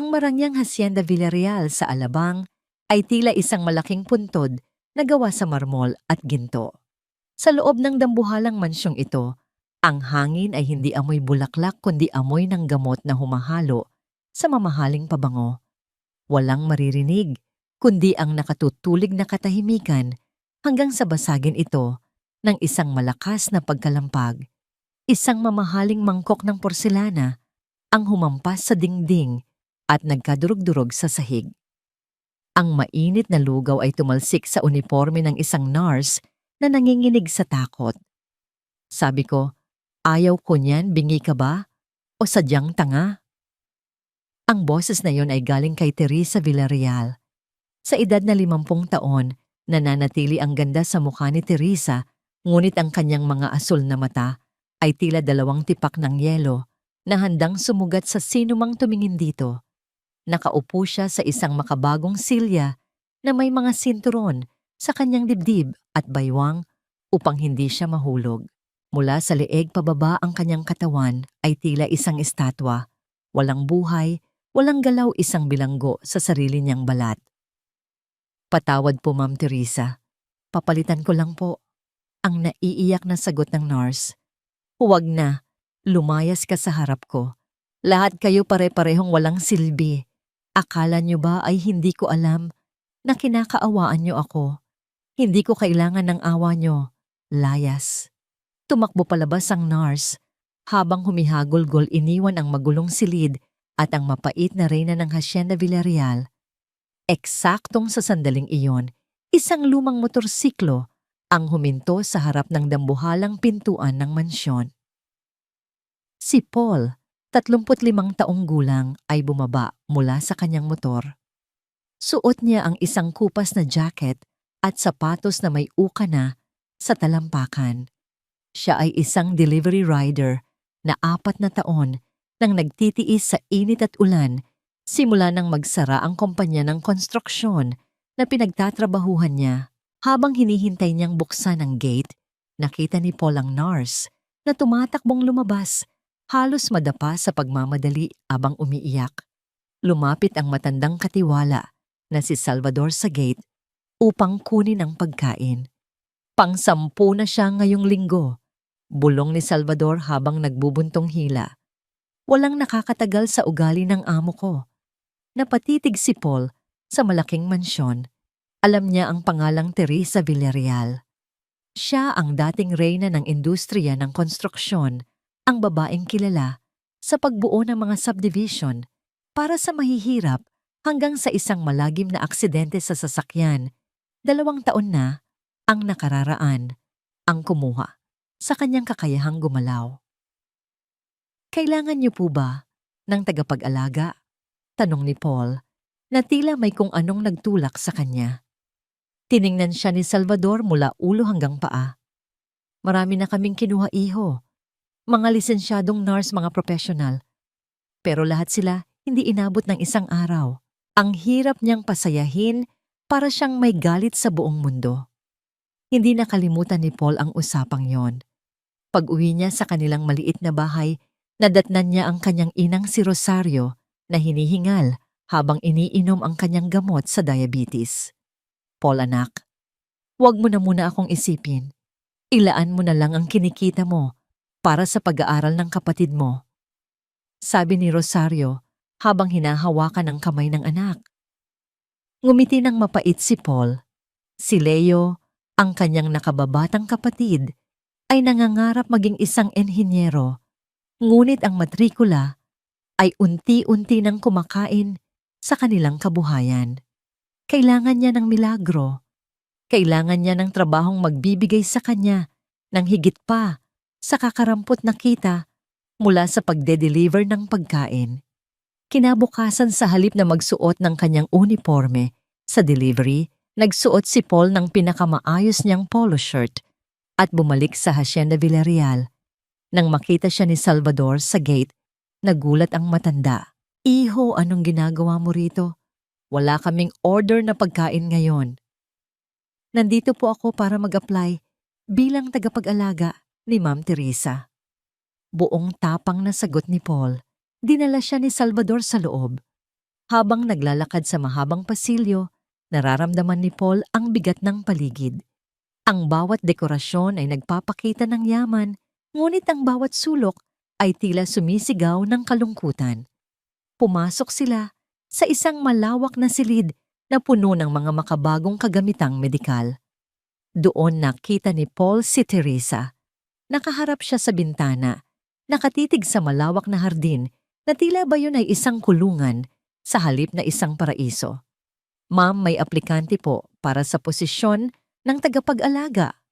Ang marangyang Hacienda Villarreal sa Alabang ay tila isang malaking puntod na gawa sa marmol at ginto. Sa loob ng dambuhalang mansyong ito, ang hangin ay hindi amoy bulaklak kundi amoy ng gamot na humahalo sa mamahaling pabango. Walang maririnig, kundi ang nakatutulig na katahimikan hanggang sa basagin ito ng isang malakas na pagkalampag. Isang mamahaling mangkok ng porselana ang humampas sa dingding at nagkadurog-durog sa sahig. Ang mainit na lugaw ay tumalsik sa uniforme ng isang nurse na nanginginig sa takot. Sabi ko, ayaw ko niyan, bingi ka ba? O sadyang tanga? Ang boses na yon ay galing kay Teresa Villarreal. Sa edad na 50 taon, nananatili ang ganda sa mukha ni Teresa, ngunit ang kanyang mga asul na mata ay tila 2 tipak ng yelo na handang sumugat sa sinumang tumingin dito. Nakaupo siya sa isang makabagong silya na may mga sinturon sa kanyang dibdib at baywang upang hindi siya mahulog. Mula sa leeg pababa ang kanyang katawan ay tila isang estatwa. Walang buhay, walang galaw, isang bilanggo sa sarili niyang balat. Patawad po, Ma'am Teresa. Papalitan ko lang po. Ang naiiyak na sagot ng nurse. Huwag na. Lumayas ka sa harap ko. Lahat kayo pare-parehong walang silbi. Akala niyo ba ay hindi ko alam na kinakaawaan niyo ako? Hindi ko kailangan ng awa niyo. Layas. Tumakbo palabas ang nurse. Habang humihagulgol, iniwan ang magulong silid at ang mapait na reyna ng Hacienda Villarreal. Eksaktong sa sandaling iyon, isang lumang motorsiklo ang huminto sa harap ng dambuhalang pintuan ng mansyon. Si Paul, 35 taong gulang, ay bumaba mula sa kanyang motor. Suot niya ang isang kupas na jacket at sapatos na may uka na sa talampakan. Siya ay isang delivery rider na 4 na taon nang nagtitiis sa init at ulan simula nang magsara ang kumpanya ng konstruksyon na pinagtatrabahuhan niya. Habang hinihintay niyang buksan ang gate, nakita ni Paul ang nurse na tumatakbong lumabas, halos madapa sa pagmamadali abang umiiyak. Lumapit ang matandang katiwala na si Salvador sa gate upang kunin ang pagkain. Pang-10 na siya ngayong linggo, bulong ni Salvador habang nagbubuntong hila. Walang nakakatagal sa ugali ng amo ko. Napatitig si Paul sa malaking mansyon. Alam niya ang pangalang Teresa Villarreal. Siya ang dating reyna ng industriya ng konstruksyon, ang babaeng kilala sa pagbuo ng mga subdivision para sa mahihirap hanggang sa isang malagim na aksidente sa sasakyan. 2 taon na ang nakararaan ang kumuha sa kanyang kakayahang gumalaw. Kailangan niyo po ba ng tagapag-alaga? Tanong ni Paul na tila may kung anong nagtulak sa kanya. Tiningnan siya ni Salvador mula ulo hanggang paa. Marami na kaming kinuha, iho. Mga lisensyadong nurse, mga professional. Pero lahat sila hindi inabot ng 1 araw. Ang hirap niyang pasayahin para siyang may galit sa buong mundo. Hindi nakalimutan ni Paul ang usapang yon. Pag-uwi niya sa kanilang maliit na bahay, nadatnan niya ang kanyang inang si Rosario na hinihingal habang iniinom ang kanyang gamot sa diabetes. Paul, anak, huwag mo na muna akong isipin. Ilaan mo na lang ang kinikita mo para sa pag-aaral ng kapatid mo. Sabi ni Rosario habang hinahawakan ang kamay ng anak. Ngumiti ng mapait si Paul. Si Leo, ang kanyang nakababatang kapatid, ay nangangarap maging isang enhinyero. Ngunit ang matrikula ay unti-unti nang kumakain sa kanilang kabuhayan. Kailangan niya ng milagro. Kailangan niya ng trabahong magbibigay sa kanya ng higit pa sa kakarampot na kita mula sa pagde-deliver ng pagkain. Kinabukasan, sa halip na magsuot ng kanyang uniforme sa delivery, nagsuot si Paul ng pinakamaayos niyang polo shirt at bumalik sa Hacienda Villarreal. Nang makita siya ni Salvador sa gate, nagulat ang matanda. Iho, anong ginagawa mo rito? Wala kaming order na pagkain ngayon. Nandito po ako para mag-apply bilang tagapag-alaga ni Ma'am Teresa. Buong tapang na sagot ni Paul. Dinala siya ni Salvador sa loob. Habang naglalakad sa mahabang pasilyo, nararamdaman ni Paul ang bigat ng paligid. Ang bawat dekorasyon ay nagpapakita ng yaman, ngunit ang bawat sulok ay tila sumisigaw ng kalungkutan. Pumasok sila sa isang malawak na silid na puno ng mga makabagong kagamitang medikal. Doon nakita ni Paul si Teresa. Nakaharap siya sa bintana, nakatitig sa malawak na hardin na tila ba yun ay isang kulungan sa halip na isang paraiso. "Ma'am, may aplikante po para sa posisyon ng tagapag-alaga,"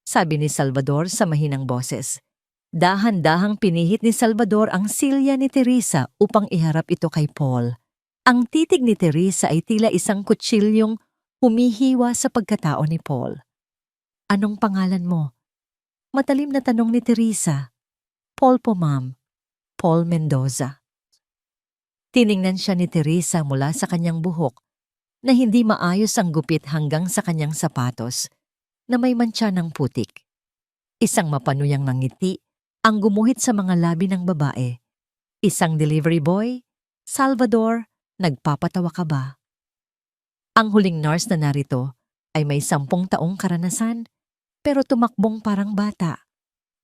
sabi ni Salvador sa mahinang boses. Dahan-dahang pinihit ni Salvador ang silya ni Teresa upang iharap ito kay Paul. Ang titig ni Teresa ay tila isang kutsilyong humihiwa sa pagkatao ni Paul. "Anong pangalan mo?" Matalim na tanong ni Teresa. "Paul po, ma'am. Paul Mendoza." Tiningnan siya ni Teresa mula sa kanyang buhok na hindi maayos ang gupit hanggang sa kanyang sapatos na may mantsa ng putik. Isang mapanuyang ngiti ang gumuhit sa mga labi ng babae. "Isang delivery boy? Salvador, nagpapatawa ka ba?" Ang huling nurse na narito ay may 10 taong karanasan pero tumakbong parang bata.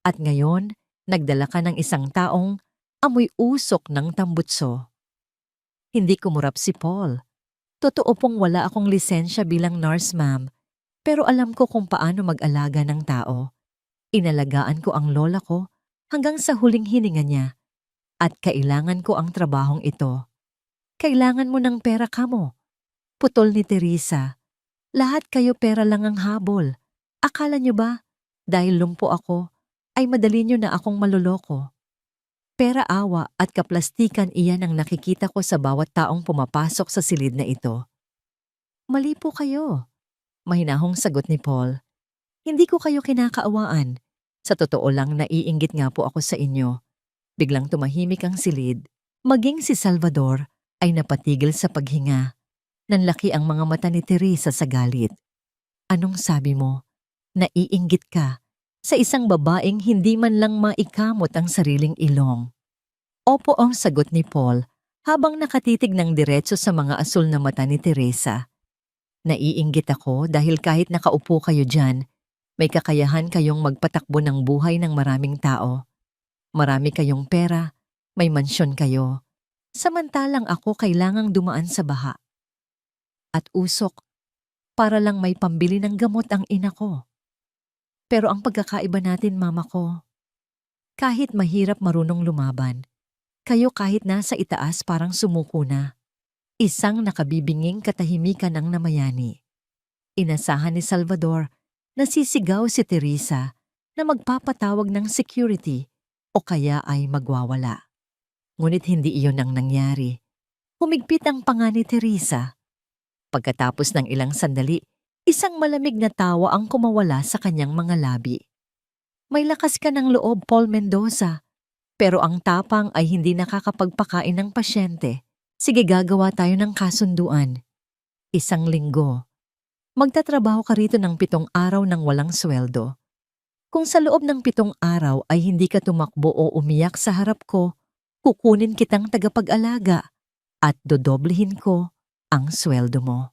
At ngayon, nagdala ka ng isang taong amoy usok ng tambutso. Hindi kumurap si Paul. "Totoo pong wala akong lisensya bilang nurse, ma'am, pero alam ko kung paano mag-alaga ng tao. Inalagaan ko ang lola ko hanggang sa huling hininga niya at kailangan ko ang trabahong ito." "Kailangan mo ng pera kamo," putol ni Teresa. "Lahat kayo pera lang ang habol. Akala niyo ba, dahil lumpo ako, ay madali niyo na akong maloloko? Pera, awa at kaplastikan iyan ang nakikita ko sa bawat taong pumapasok sa silid na ito." "Mali po kayo," mahinahong sagot ni Paul. "Hindi ko kayo kinakaawaan. Sa totoo lang, naiinggit nga po ako sa inyo." Biglang tumahimik ang silid. Maging si Salvador ay napatigil sa paghinga. Nanlaki ang mga mata ni Teresa sa galit. "Anong sabi mo? Naiinggit ka sa isang babaeng hindi man lang maikamot ang sariling ilong?" "Opo," ang sagot ni Paul habang nakatitig ng diretso sa mga asul na mata ni Teresa. "Naiinggit ako dahil kahit nakaupo kayo dyan, may kakayahan kayong magpatakbo ng buhay ng maraming tao. Marami kayong pera, may mansyon kayo. Samantalang ako kailangang dumaan sa baha at usok para lang may pambili ng gamot ang ina ko. Pero ang pagkakaiba natin, mama ko, kahit mahirap marunong lumaban, kayo kahit nasa itaas parang sumuko na." Isang nakabibinging katahimikan ang namayani. Inasahan ni Salvador na sisigaw si Teresa na magpapatawag ng security o kaya ay magwawala. Ngunit hindi iyon ang nangyari. Humigpit ang panga ni Teresa. Pagkatapos ng ilang sandali, isang malamig na tawa ang kumawala sa kanyang mga labi. "May lakas ka ng loob, Paul Mendoza, pero ang tapang ay hindi nakakapagpakain ng pasyente. Sige, gagawa tayo ng kasunduan. 1 linggo. Magtatrabaho ka rito ng 7 araw ng walang sweldo. Kung sa loob ng 7 araw ay hindi ka tumakbo o umiyak sa harap ko, kukunin kitang tagapag-alaga at dodoblehin ko ang sweldo mo."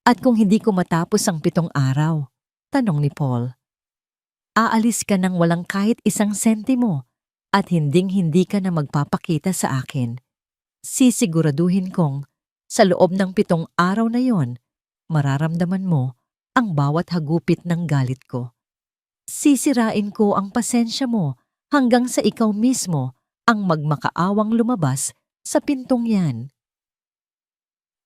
"At kung hindi ko matapos ang 7 araw?" tanong ni Paul. "Aalis ka ng walang kahit 1 sentimo at hinding-hindi ka na magpapakita sa akin. Sisiguraduhin kong sa loob ng 7 araw na yon, mararamdaman mo ang bawat hagupit ng galit ko. Sisirain ko ang pasensya mo hanggang sa ikaw mismo ang magmakaawang lumabas sa pintong yan."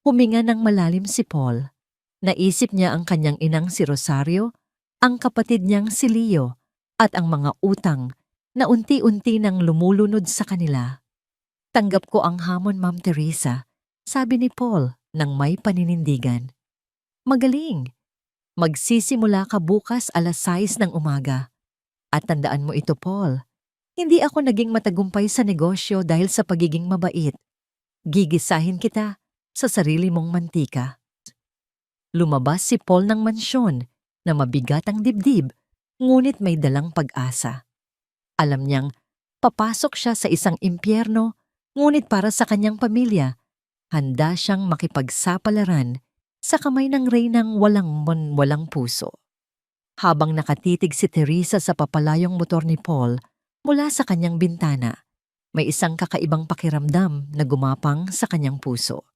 Huminga ng malalim si Paul. Naisip niya ang kanyang inang si Rosario, ang kapatid niyang si Leo, at ang mga utang na unti-unti nang lumulunod sa kanila. "Tanggap ko ang hamon, Ma'am Teresa," sabi ni Paul nang may paninindigan. "Magaling. Magsisimula ka bukas 6:00 ng umaga. At tandaan mo ito, Paul, hindi ako naging matagumpay sa negosyo dahil sa pagiging mabait. Gigisahin kita sa sarili mong mantika." Lumabas si Paul ng mansyon na mabigat ang dibdib, ngunit may dalang pag-asa. Alam niyang papasok siya sa isang impyerno, ngunit para sa kanyang pamilya Handa siyang makipagsapalaran sa kamay ng reynang walang puso. Habang nakatitig si Teresa sa papalayong motor ni Paul mula sa kanyang bintana, may isang kakaibang pakiramdam na gumapang sa kanyang puso.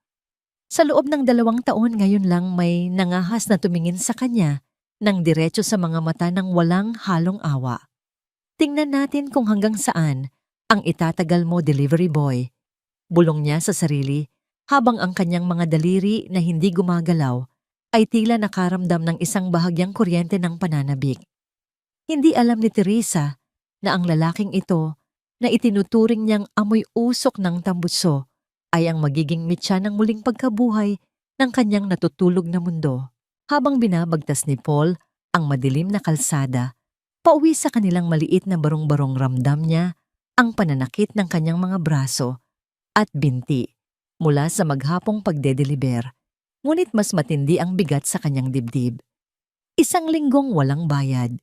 Sa loob ng 2 taon ngayon lang may nangahas na tumingin sa kanya ng diretso sa mga mata ng walang halong awa. Tingnan natin kung hanggang saan ang itatagal mo, delivery boy. Bulong niya sa sarili habang ang kanyang mga daliri na hindi gumagalaw ay tila nakaramdam ng isang bahagyang kuryente ng pananabik. Hindi alam ni Teresa na ang lalaking ito na itinuturing niyang amoy usok ng tambutso ay ang magiging mitya ng muling pagkabuhay ng kanyang natutulog na mundo. Habang binabagtas ni Paul ang madilim na kalsada, pauwi sa kanilang maliit na barong-barong ramdam niya ang pananakit ng kanyang mga braso at binti mula sa maghapong pagdedeliber, ngunit mas matindi ang bigat sa kanyang dibdib. 1 linggong walang bayad,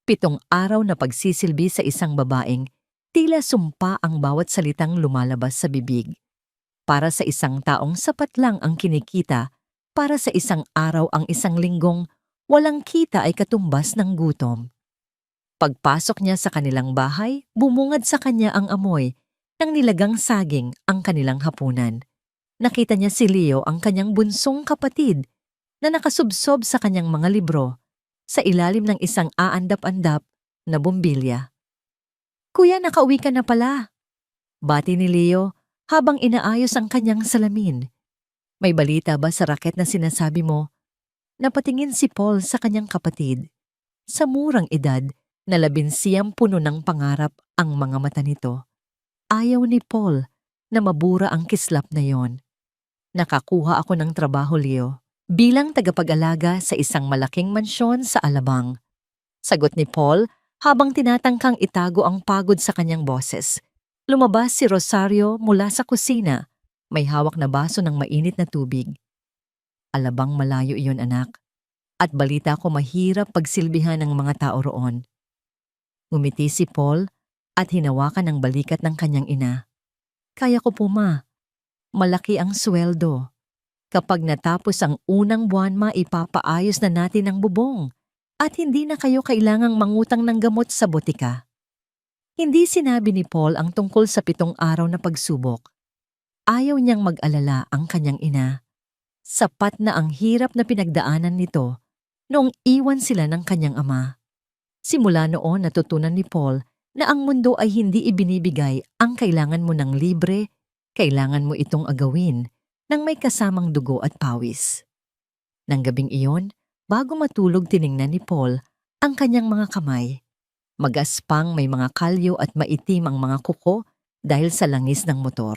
7 araw na pagsisilbi sa isang babaeng tila sumpa ang bawat salitang lumalabas sa bibig. Para sa isang taong sapat lang ang kinikita, para sa isang araw ang 1 linggong walang kita ay katumbas ng gutom. Pagpasok niya sa kanilang bahay, bumungad sa kanya ang amoy ng nilagang saging ang kanilang hapunan. Nakita niya si Leo, ang kanyang bunsong kapatid, na nakasubsob sa kanyang mga libro sa ilalim ng isang aandap-andap na bumbilya. "Kuya, nakauwi ka na pala," bati ni Leo habang inaayos ang kanyang salamin. "May balita ba sa raket na sinasabi mo?" Napatingin si Paul sa kanyang kapatid. Sa murang edad na 11 puno ng pangarap ang mga mata nito. Ayaw ni Paul na mabura ang kislap na yon. "Nakakuha ako ng trabaho, Leo, bilang tagapag-alaga sa isang malaking mansyon sa Alabang," sagot ni Paul habang tinatangkang itago ang pagod sa kanyang boses. Lumabas si Rosario mula sa kusina, may hawak na baso ng mainit na tubig. "Alabang malayo iyon, anak, at balita ko mahirap pagsilbihan ng mga tao roon." Ngumiti si Paul at hinawakan ang balikat ng kanyang ina. "Kaya ko po, ma. Malaki ang sweldo. Kapag natapos ang unang buwan, ma, ipapaayos na natin ang bubong at hindi na kayo kailangang mangutang ng gamot sa botika." Hindi sinabi ni Paul ang tungkol sa 7 araw na pagsubok. Ayaw niyang mag-alala ang kanyang ina. Sapat na ang hirap na pinagdaanan nito noong iwan sila ng kanyang ama. Simula noon natutunan ni Paul na ang mundo ay hindi ibinibigay ang kailangan mo ng libre, kailangan mo itong agawin ng may kasamang dugo at pawis. Nang gabing iyon, bago matulog tiningnan ni Paul ang kanyang mga kamay. Magaspang, may mga kalyo at maitim ang mga kuko dahil sa langis ng motor.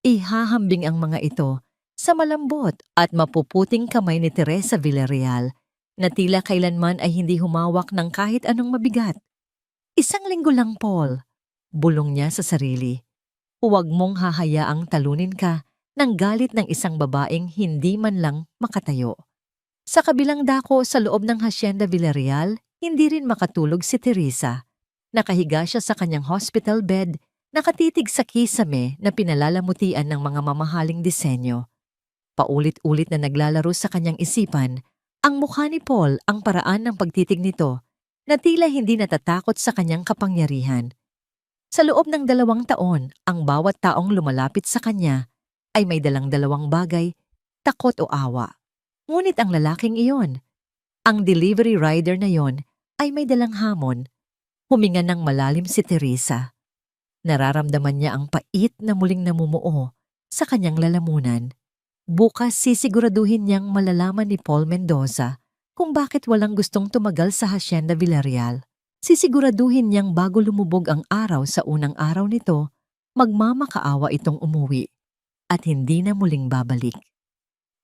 Ihahambing ang mga ito sa malambot at mapuputing kamay ni Teresa Villarreal na tila kailanman ay hindi humawak ng kahit anong mabigat. 1 linggo lang, Paul, bulong niya sa sarili. Huwag mong hahayaang talunin ka ng galit ng isang babaeng hindi man lang makatayo. Sa kabilang dako sa loob ng Hacienda Villarreal, hindi rin makatulog si Teresa. Nakahiga siya sa kanyang hospital bed, nakatitig sa kisame na pinalalamutian ng mga mamahaling disenyo. Paulit-ulit na naglalaro sa kanyang isipan ang mukha ni Paul, ang paraan ng pagtitig nito na tila hindi natatakot sa kanyang kapangyarihan. Sa loob ng 2 taon, ang bawat taong lumalapit sa kanya ay may dalang 2 bagay, takot o awa. Ngunit ang lalaking iyon, ang delivery rider na yon, ay may dalang hamon. Huminga ng malalim si Teresa. Nararamdaman niya ang pait na muling namumuo sa kanyang lalamunan. Bukas sisiguraduhin niyang malalaman ni Paul Mendoza kung bakit walang gustong tumagal sa Hacienda Villarreal. Sisiguraduhin niyang bago lumubog ang araw sa unang araw nito, magmamakaawa itong umuwi at hindi na muling babalik.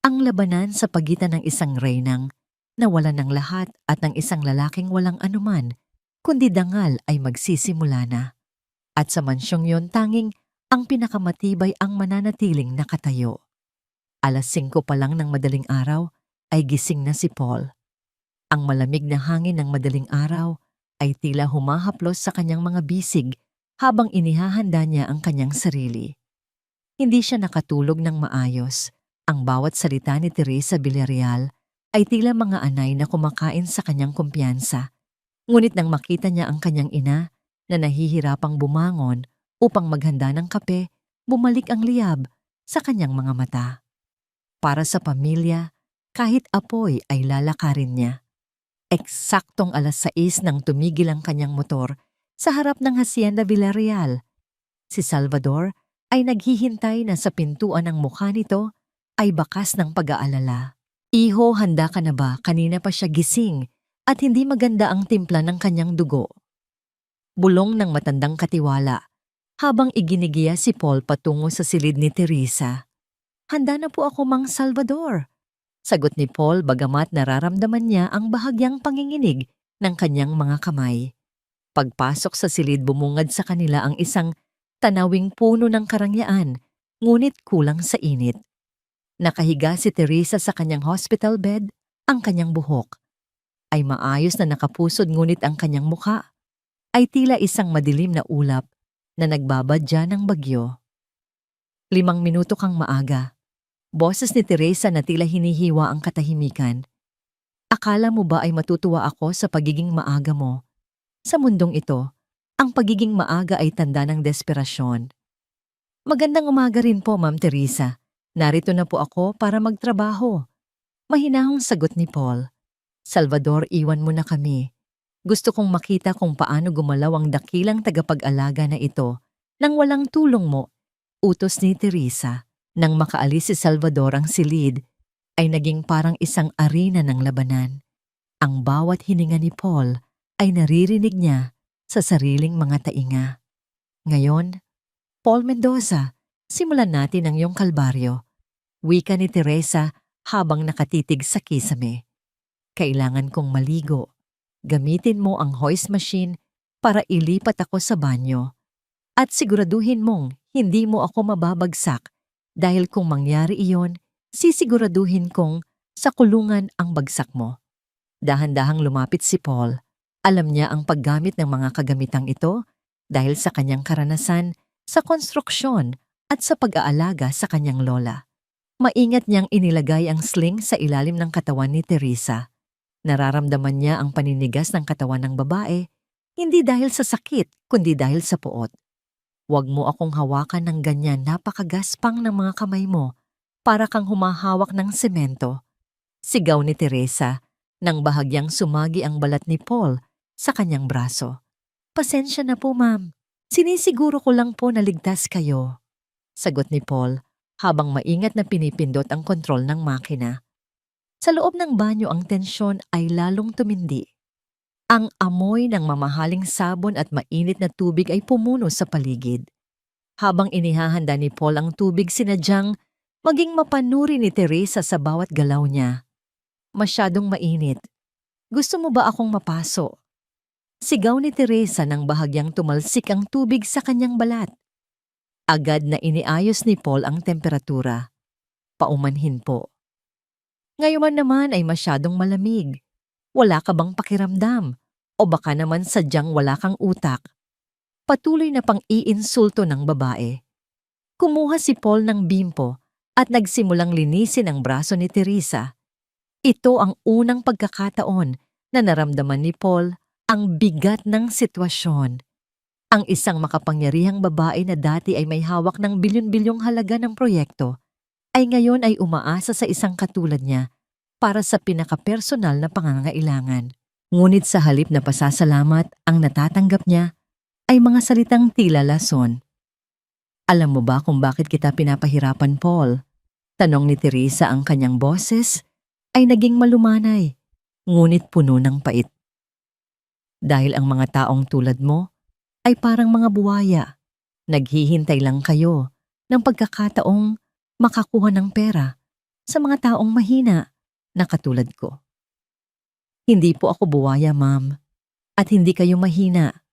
Ang labanan sa pagitan ng isang reynang na wala ng lahat at ng isang lalaking walang anuman, kundi dangal ay magsisimula na. At sa mansyong yon tanging ang pinakamatibay ang mananatiling nakatayo. 5:00 pa lang ng madaling araw ay gising na si Paul. Ang malamig na hangin ng madaling araw ay tila humahaplos sa kanyang mga bisig habang inihahanda niya ang kanyang sarili. Hindi siya nakatulog ng maayos. Ang bawat salita ni Teresa Villarreal ay tila mga anay na kumakain sa kanyang kumpiyansa. Ngunit nang makita niya ang kanyang ina na nahihirapang bumangon upang maghanda ng kape, bumalik ang liyab sa kanyang mga mata. Para sa pamilya, kahit apoy ay lalakarin niya. Eksaktong 6:00 nang tumigil ang kanyang motor sa harap ng Hacienda Villarreal. Si Salvador ay naghihintay na sa pintuan ng mukha nito ay bakas ng pag-aalala. Iho, handa ka na ba? Kanina pa siya gising at hindi maganda ang timpla ng kanyang dugo. Bulong ng matandang katiwala habang iginigiya si Paul patungo sa silid ni Teresa. Handa na po ako, Mang Salvador. Sagot ni Paul bagamat nararamdaman niya ang bahagyang panginginig ng kanyang mga kamay. Pagpasok sa silid, bumungad sa kanila ang isang tanawing puno ng karangyaan, ngunit kulang sa init. Nakahiga si Teresa sa kanyang hospital bed, ang kanyang buhok ay maayos na nakapusod, ngunit ang kanyang mukha ay tila isang madilim na ulap na nagbabadya ng bagyo. 5 minuto kang maaga. Boses ni Teresa na tila hinihiwa ang katahimikan. Akala mo ba ay matutuwa ako sa pagiging maaga mo? Sa mundong ito, ang pagiging maaga ay tanda ng desperasyon. Magandang umaga rin po, Ma'am Teresa. Narito na po ako para magtrabaho. Mahinahong sagot ni Paul. Salvador, iwan mo na kami. Gusto kong makita kung paano gumalaw ang dakilang tagapag-alaga na ito nang walang tulong mo, utos ni Teresa. Nang makaalis si Salvador, ang silid ay naging parang isang arena ng labanan. Ang bawat hininga ni Paul ay naririnig niya sa sariling mga tainga. Ngayon, Paul Mendoza, simulan natin ang iyong kalbaryo. Wika ni Teresa habang nakatitig sa kisame. Kailangan kong maligo. Gamitin mo ang hoist machine para ilipat ako sa banyo. At siguraduhin mong hindi mo ako mababagsak dahil kung mangyari iyon, sisiguraduhin kong sa kulungan ang bagsak mo. Dahan-dahang lumapit si Paul. Alam niya ang paggamit ng mga kagamitang ito dahil sa kanyang karanasan sa konstruksyon at sa pag-aalaga sa kanyang lola. Maingat niyang inilagay ang sling sa ilalim ng katawan ni Teresa. Nararamdaman niya ang paninigas ng katawan ng babae, hindi dahil sa sakit, kundi dahil sa puot. Huwag mo akong hawakan ng ganyan, napakagaspang ng mga kamay mo, para kang humahawak ng semento. Sigaw ni Teresa, nang bahagyang sumagi ang balat ni Paul sa kanyang braso. Pasensya na po, ma'am. Sinisiguro ko lang po na ligtas kayo. Sagot ni Paul, habang maingat na pinipindot ang kontrol ng makina. Sa loob ng banyo ang tensyon ay lalong tumindi. Ang amoy ng mamahaling sabon at mainit na tubig ay pumuno sa paligid. Habang inihahanda ni Paul ang tubig, sinadyang maging mapanuri ni Teresa sa bawat galaw niya. Masyadong mainit. Gusto mo ba akong mapaso? Sigaw ni Teresa nang bahagyang tumalsik ang tubig sa kanyang balat. Agad na iniayos ni Paul ang temperatura. Paumanhin po. Ngayon naman ay masyadong malamig. Wala ka bang pakiramdam? O baka naman sadyang wala kang utak? Patuloy na pang-iinsulto ng babae. Kumuha si Paul ng bimpo at nagsimulang linisin ang braso ni Teresa. Ito ang unang pagkakataon na naramdaman ni Paul ang bigat ng sitwasyon. Ang isang makapangyarihang babae na dati ay may hawak ng bilyon-bilyong halaga ng proyekto ay ngayon ay umaasa sa isang katulad niya para sa pinakapersonal na pangangailangan. Ngunit sa halip na pasasalamat, ang natatanggap niya ay mga salitang tila lason. Alam mo ba kung bakit kita pinapahirapan, Paul? Tanong ni Teresa. Ang kanyang boses ay naging malumanay, ngunit puno ng pait. Dahil ang mga taong tulad mo ay parang mga buwaya. Naghihintay lang kayo ng pagkakataong makakuha ng pera sa mga taong mahina na katulad ko. Hindi po ako buwaya, ma'am, at hindi kayo mahina.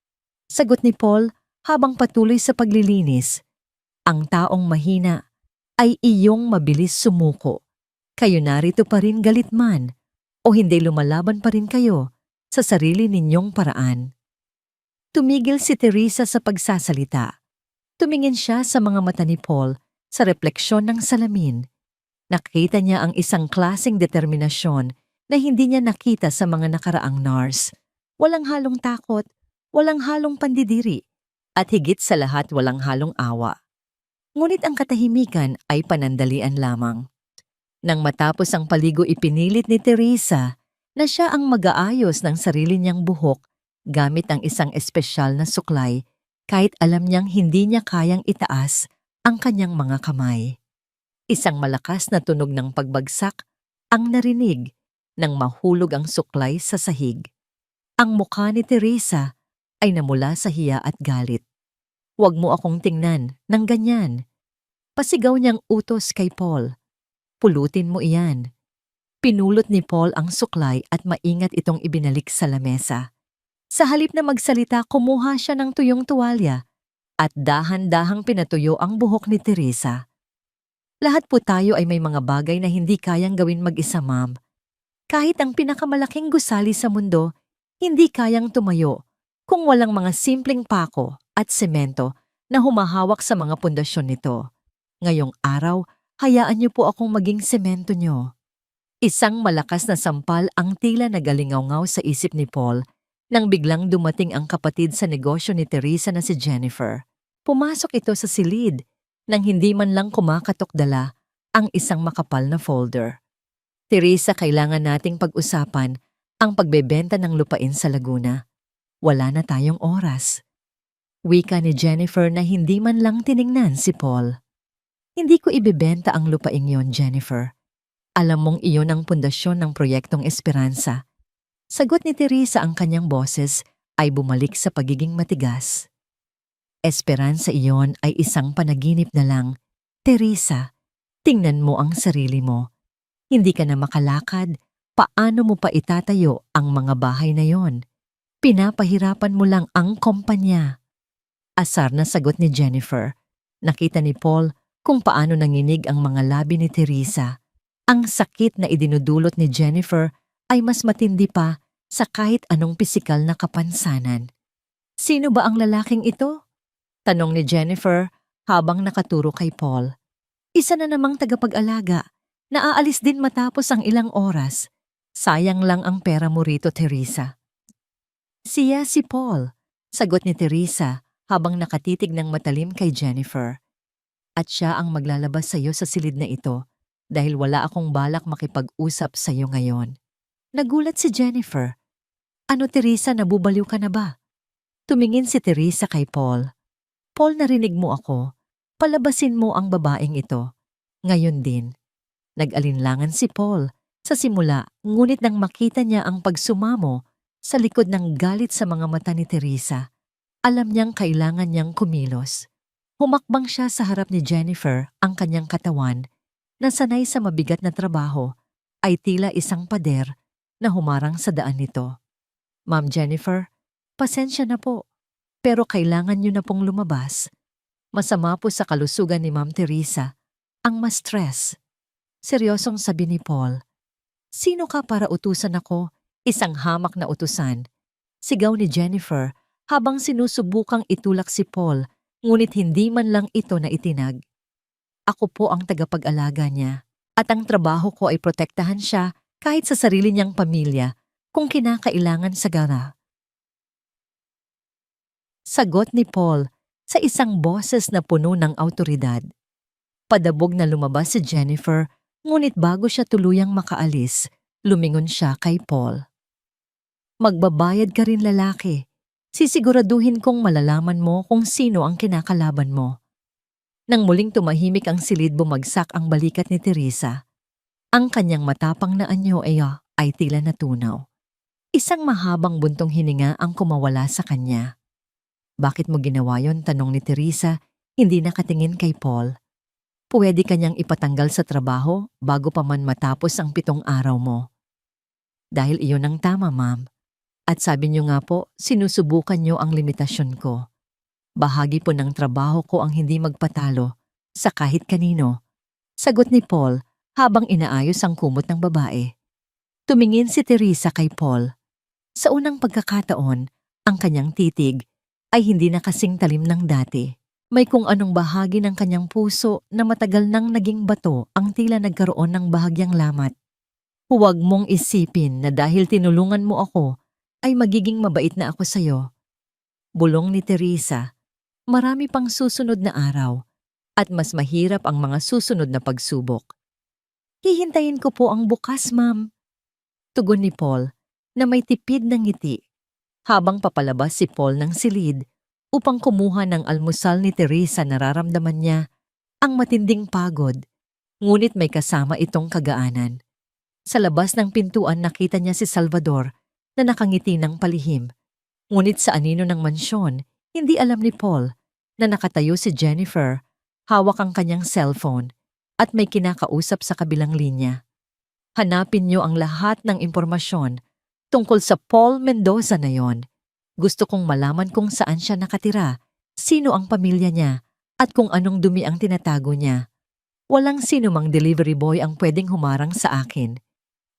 Sagot ni Paul habang patuloy sa paglilinis. Ang taong mahina ay iyong mabilis sumuko. Kayo narito pa rin galit man o hindi, lumalaban pa rin kayo sa sarili ninyong paraan. Tumigil si Teresa sa pagsasalita. Tumingin siya sa mga mata ni Paul Sa refleksyon ng salamin, nakita niya ang isang klaseng determinasyon na hindi niya nakita sa mga nakaraang NARS. Walang halong takot, walang halong pandidiri, at higit sa lahat walang halong awa. Ngunit ang katahimikan ay panandalian lamang. Nang matapos ang paligo, ipinilit ni Teresa na siya ang mag-aayos ng sarili niyang buhok gamit ang isang espesyal na suklay kahit alam niyang hindi niya kayang itaas ang kanyang mga kamay. Isang malakas na tunog ng pagbagsak ang narinig nang mahulog ang suklay sa sahig. Ang mukha ni Teresa ay namula sa hiya at galit. "Huwag mo akong tingnan ng ganyan." Pasigaw niyang utos kay Paul. "Pulutin mo iyan." Pinulot ni Paul ang suklay at maingat itong ibinalik sa lamesa. Sa halip na magsalita, kumuha siya ng tuyong tuwalya at dahan-dahang pinatuyo ang buhok ni Teresa. Lahat po tayo ay may mga bagay na hindi kayang gawin mag-isa, ma'am. Kahit ang pinakamalaking gusali sa mundo, hindi kayang tumayo kung walang mga simpleng pako at semento na humahawak sa mga pundasyon nito. Ngayong araw, hayaan niyo po akong maging semento niyo. Isang malakas na sampal ang tila nagalingaw-ngaw sa isip ni Paul nang biglang dumating ang kapatid sa negosyo ni Teresa na si Jennifer. Pumasok ito sa silid nang hindi man lang kumakatok-dala ang isang makapal na folder. "Teresa, kailangan nating pag-usapan ang pagbebenta ng lupain sa Laguna. Wala na tayong oras." Wika ni Jennifer na hindi man lang tiningnan si Paul. "Hindi ko ibebenta ang lupaing yon, Jennifer. Alam mong iyon ang pundasyon ng proyektong Esperanza." Sagot ni Teresa, ang kanyang boses ay bumalik sa pagiging matigas. "Esperanza iyon ay isang panaginip na lang. Teresa, tingnan mo ang sarili mo. Hindi ka na makalakad. Paano mo pa itatayo ang mga bahay na yon? Pinapahirapan mo lang ang kumpanya." Asar na sagot ni Jennifer. Nakita ni Paul kung paano nanginig ang mga labi ni Teresa. Ang sakit na idinudulot ni Jennifer ay mas matindi pa sa kahit anong pisikal na kapansanan. "Sino ba ang lalaking ito?" tanong ni Jennifer habang nakaturo kay Paul. "Isa na namang tagapag-alaga. Naaalis din matapos ang ilang oras. Sayang lang ang pera mo rito, Teresa." "Siya si Paul," sagot ni Teresa habang nakatitig ng matalim kay Jennifer. "At siya ang maglalabas sa iyo sa silid na ito dahil wala akong balak makipag-usap sa iyo ngayon." Nagulat si Jennifer. "Ano, Teresa, nabubaliw ka na ba?" Tumingin si Teresa kay Paul. "Paul, narinig mo ako. Palabasin mo ang babaeng ito. Ngayon din." Nag-alinlangan si Paul sa simula, ngunit nang makita niya ang pagsumamo sa likod ng galit sa mga mata ni Teresa, alam niyang kailangan niyang kumilos. Humakbang siya sa harap ni Jennifer, ang kanyang katawan, na sanay sa mabigat na trabaho, ay tila isang pader na humarang sa daan nito. "Ma'am Jennifer, pasensya na po, pero kailangan niyo na pong lumabas. Masama po sa kalusugan ni Ma'am Teresa ang ma-stress." Seryosong sabi ni Paul. "Sino ka para utusan ako? Isang hamak na utusan." Sigaw ni Jennifer habang sinusubukang itulak si Paul, ngunit hindi man lang ito na itinag. "Ako po ang tagapag-alaga niya at ang trabaho ko ay protektahan siya kahit sa sarili niyang pamilya kung kinakailangan sa gara." Sagot ni Paul sa isang boses na puno ng awtoridad. Padabog na lumabas si Jennifer, ngunit bago siya tuluyang makaalis, lumingon siya kay Paul. "Magbabayad ka rin, lalaki. Sisiguraduhin kong malalaman mo kung sino ang kinakalaban mo." Nang muling tumahimik ang silid, bumagsak ang balikat ni Teresa. Ang kanyang matapang na anyo ay tila natunaw. Isang mahabang buntong hininga ang kumawala sa kanya. "Bakit mo ginawa yon?" tanong ni Teresa, hindi nakatingin kay Paul. "Pwede kanyang ipatanggal sa trabaho bago pa man matapos ang 7 araw mo." "Dahil iyon ang tama, ma'am. At sabi niyo nga po, sinusubukan niyo ang limitasyon ko. Bahagi po ng trabaho ko ang hindi magpatalo sa kahit kanino." Sagot ni Paul habang inaayos ang kumot ng babae. Tumingin si Teresa kay Paul. Sa unang pagkakataon, ang kanyang titig ay hindi na kasing talim ng dati. May kung anong bahagi ng kanyang puso na matagal nang naging bato ang tila nagkaroon ng bahagyang lamat. Huwag mong isipin na dahil tinulungan mo ako, ay magiging mabait na ako sa'yo. Bulong ni Teresa, marami pang susunod na araw at mas mahirap ang mga susunod na pagsubok. Hihintayin ko po ang bukas, ma'am. Tugon ni Paul na may tipid ng ngiti habang papalabas si Paul ng silid upang kumuha ng almusal ni Teresa. Nararamdaman niya ang matinding pagod, ngunit may kasama itong kagaanan. Sa labas ng pintuan nakita niya si Salvador na nakangiti ng palihim. Ngunit sa anino ng mansyon, hindi alam ni Paul na nakatayo si Jennifer, hawak ang kanyang cellphone at may kinakausap sa kabilang linya. Hanapin niyo ang lahat ng impormasyon tungkol sa Paul Mendoza na yon. Gusto kong malaman kung saan siya nakatira, sino ang pamilya niya, at kung anong dumi ang tinatago niya. Walang sino mang delivery boy ang pwedeng humarang sa akin.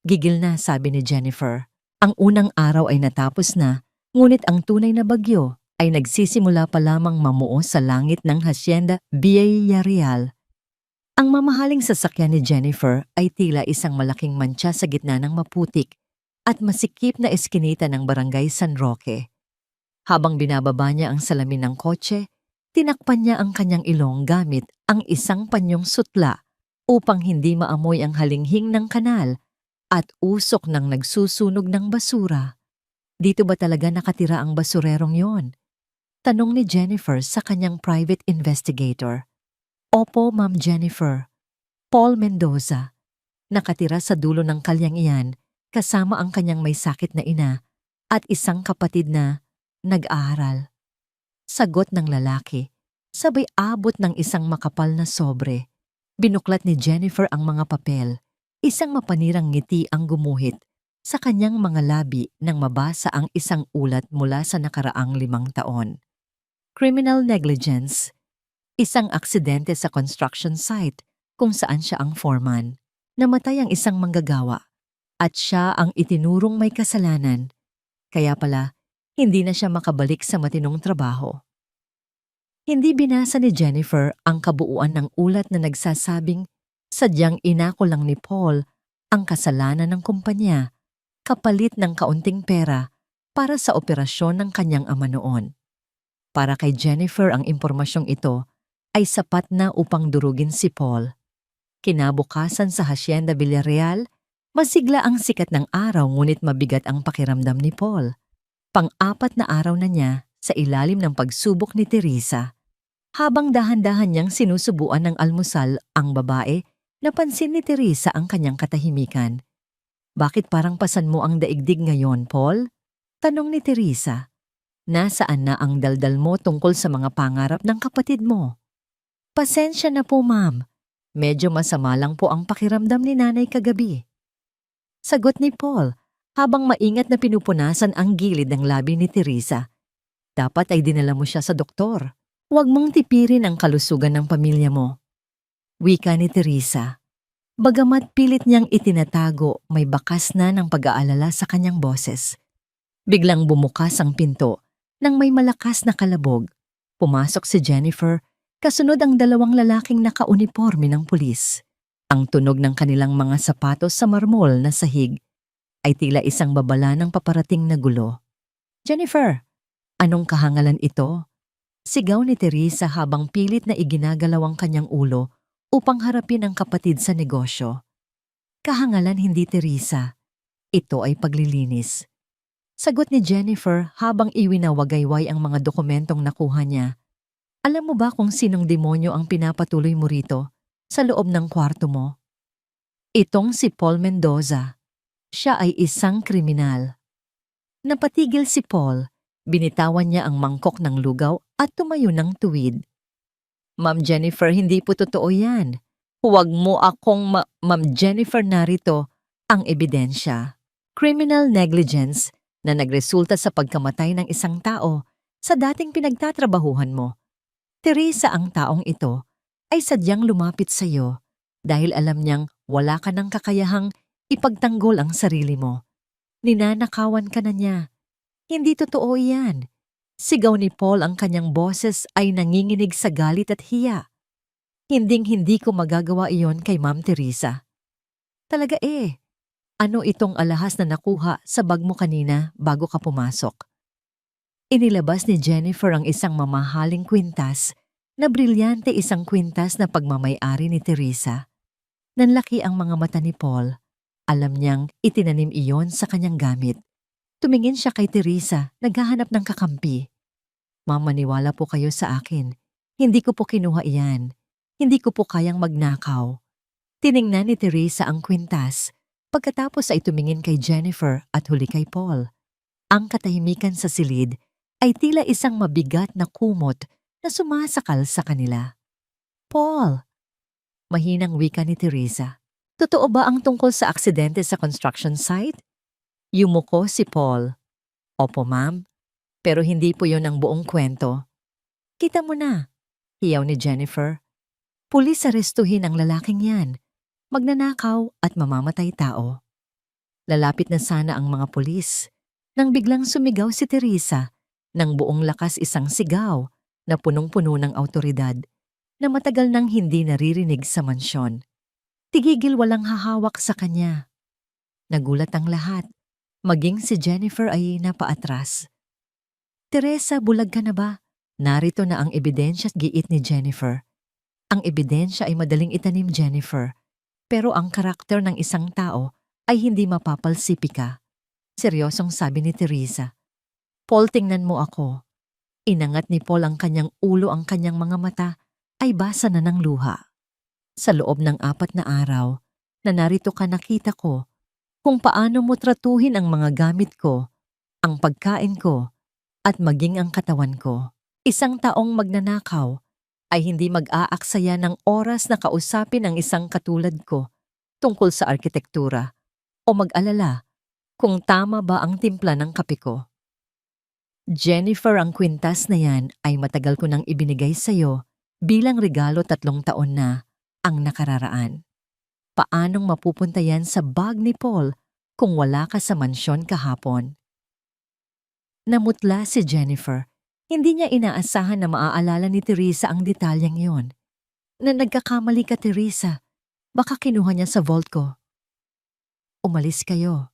Gigil na, sabi ni Jennifer. Ang unang araw ay natapos na, ngunit ang tunay na bagyo ay nagsisimula pa lamang mamuo sa langit ng Hacienda Villarreal. Ang mamahaling sasakyan ni Jennifer ay tila isang malaking mantsa sa gitna ng maputik at masikip na eskinita ng barangay San Roque. Habang binababa niya ang salamin ng kotse, tinakpan niya ang kanyang ilong gamit ang isang panyong sutla upang hindi maamoy ang halinghing ng kanal at usok ng nagsusunog ng basura. Dito ba talaga nakatira ang basurerong yon? Tanong ni Jennifer sa kanyang private investigator. Opo, Ma'am Jennifer. Paul Mendoza. Nakatira sa dulo ng kalyang iyan kasama ang kanyang may sakit na ina at isang kapatid na nag-aaral. Sagot ng lalaki, sabay abot ng isang makapal na sobre. Binuklat ni Jennifer ang mga papel. Isang mapanirang ngiti ang gumuhit sa kanyang mga labi nang mabasa ang isang ulat mula sa nakaraang 5 taon. Criminal negligence. Isang aksidente sa construction site kung saan siya ang foreman. Namatay ang isang manggagawa at siya ang itinurong may kasalanan. Kaya pala, hindi na siya makabalik sa matinong trabaho. Hindi binasa ni Jennifer ang kabuuan ng ulat na nagsasabing sadyang inako lang ni Paul ang kasalanan ng kumpanya kapalit ng kaunting pera para sa operasyon ng kanyang ama noon. Para kay Jennifer ang impormasyong ito ay sapat na upang durugin si Paul. Kinabukasan sa Hacienda Villarreal, masigla ang sikat ng araw ngunit mabigat ang pakiramdam ni Paul. Pang-4 na araw na niya sa ilalim ng pagsubok ni Teresa. Habang dahan-dahan niyang sinusubuan ng almusal ang babae, napansin ni Teresa ang kanyang katahimikan. Bakit parang pasan mo ang daigdig ngayon, Paul? Tanong ni Teresa. Nasaan na ang daldal mo tungkol sa mga pangarap ng kapatid mo? Pasensya na po, ma'am. Medyo masama lang po ang pakiramdam ni nanay kagabi. Sagot ni Paul habang maingat na pinupunasan ang gilid ng labi ni Teresa. Dapat ay dinala mo siya sa doktor. Huwag mong tipirin ang kalusugan ng pamilya mo. Wika ni Teresa. Bagamat pilit niyang itinatago, may bakas na ng pag-aalala sa kanyang boses. Biglang bumukas ang pinto nang may malakas na kalabog. Pumasok si Jennifer, kasunod ang 2 lalaking nakauniporme ng pulis. Ang tunog ng kanilang mga sapatos sa marmol na sahig ay tila isang babala ng paparating na gulo. Jennifer, anong kahangalan ito? Sigaw ni Teresa habang pilit na iginagalaw ang kanyang ulo upang harapin ang kapatid sa negosyo. Kahangalan hindi, Teresa. Ito ay paglilinis. Sagot ni Jennifer habang iwinawagayway ang mga dokumentong nakuha niya. Alam mo ba kung sinong demonyo ang pinapatuloy mo rito sa loob ng kwarto mo? Itong si Paul Mendoza. Siya ay isang kriminal. Napatigil si Paul, binitawan niya ang mangkok ng lugaw at tumayo ng tuwid. Ma'am Jennifer, hindi po totoo yan. Huwag mo akong Ma'am Jennifer, narito ang ebidensya. Criminal negligence na nagresulta sa pagkamatay ng isang tao sa dating pinagtatrabahuhan mo. Teresa, ang taong ito ay sadyang lumapit sa iyo dahil alam niyang wala ka ng kakayahang ipagtanggol ang sarili mo. Ninanakawan ka na niya. Hindi totoo yan. Sigaw ni Paul, ang kanyang boses ay nanginginig sa galit at hiya. Hinding-hindi ko magagawa iyon kay Ma'am Teresa. Talaga eh. Ano itong alahas na nakuha sa bag mo kanina bago ka pumasok? Inilabas ni Jennifer ang isang mamahaling kwintas na brilyante, isang kwintas na pagmamay-ari ni Teresa. Nanlaki ang mga mata ni Paul. Alam niyang itinanim iyon sa kanyang gamit. Tumingin siya kay Teresa, naghahanap ng kakampi. Ma'am, maniwala po kayo sa akin. Hindi ko po kinuha iyan. Hindi ko po kayang magnakaw. Tiningnan ni Teresa ang kwintas. Pagkatapos ay tumingin kay Jennifer at huli kay Paul. Ang katahimikan sa silid ay tila isang mabigat na kumot na sumasakal sa kanila. Paul! Mahinang wika ni Teresa. Totoo ba ang tungkol sa aksidente sa construction site? Yumuko si Paul. Opo, ma'am. Pero hindi po yon ang buong kwento. Kita mo na, hiyaw ni Jennifer. Pulis arestuhin ang lalaking yan. Magnanakaw at mamamatay tao. Lalapit na sana ang mga pulis nang biglang sumigaw si Teresa ng buong lakas, isang sigaw na punong-puno ng awtoridad na matagal nang hindi naririnig sa mansyon. Tigigil, walang hahawak sa kanya. Nagulat ang lahat, maging si Jennifer ay napaatras. Teresa, bulag ka na ba? Narito na ang ebidensya, giit ni Jennifer. Ang ebidensya ay madaling itanim, Jennifer. Pero ang karakter ng isang tao ay hindi mapapalsipika. Seryosong sabi ni Teresa. Paul, tingnan mo ako. Inangat ni Paul ang kanyang ulo, ang kanyang mga mata ay basa na ng luha. Sa loob ng 4 na araw na narito ka, nakita ko kung paano mo tratuhin ang mga gamit ko, ang pagkain ko, at maging ang katawan ko. Isang taong magnanakaw ay hindi mag-aaksaya ng oras na kausapin ang isang katulad ko tungkol sa arkitektura o mag-alala kung tama ba ang timpla ng kape ko. Jennifer, ang kwintas na yan ay matagal ko nang ibinigay sa'yo bilang regalo, 3 taon na ang nakararaan. Paanong mapupunta yan sa bag ni Paul kung wala ka sa mansyon kahapon? Namutla si Jennifer. Hindi niya inaasahan na maaalala ni Teresa ang detalyeng yon. Na nagkakamali ka, Teresa. Baka kinuha niya sa vault ko. Umalis kayo.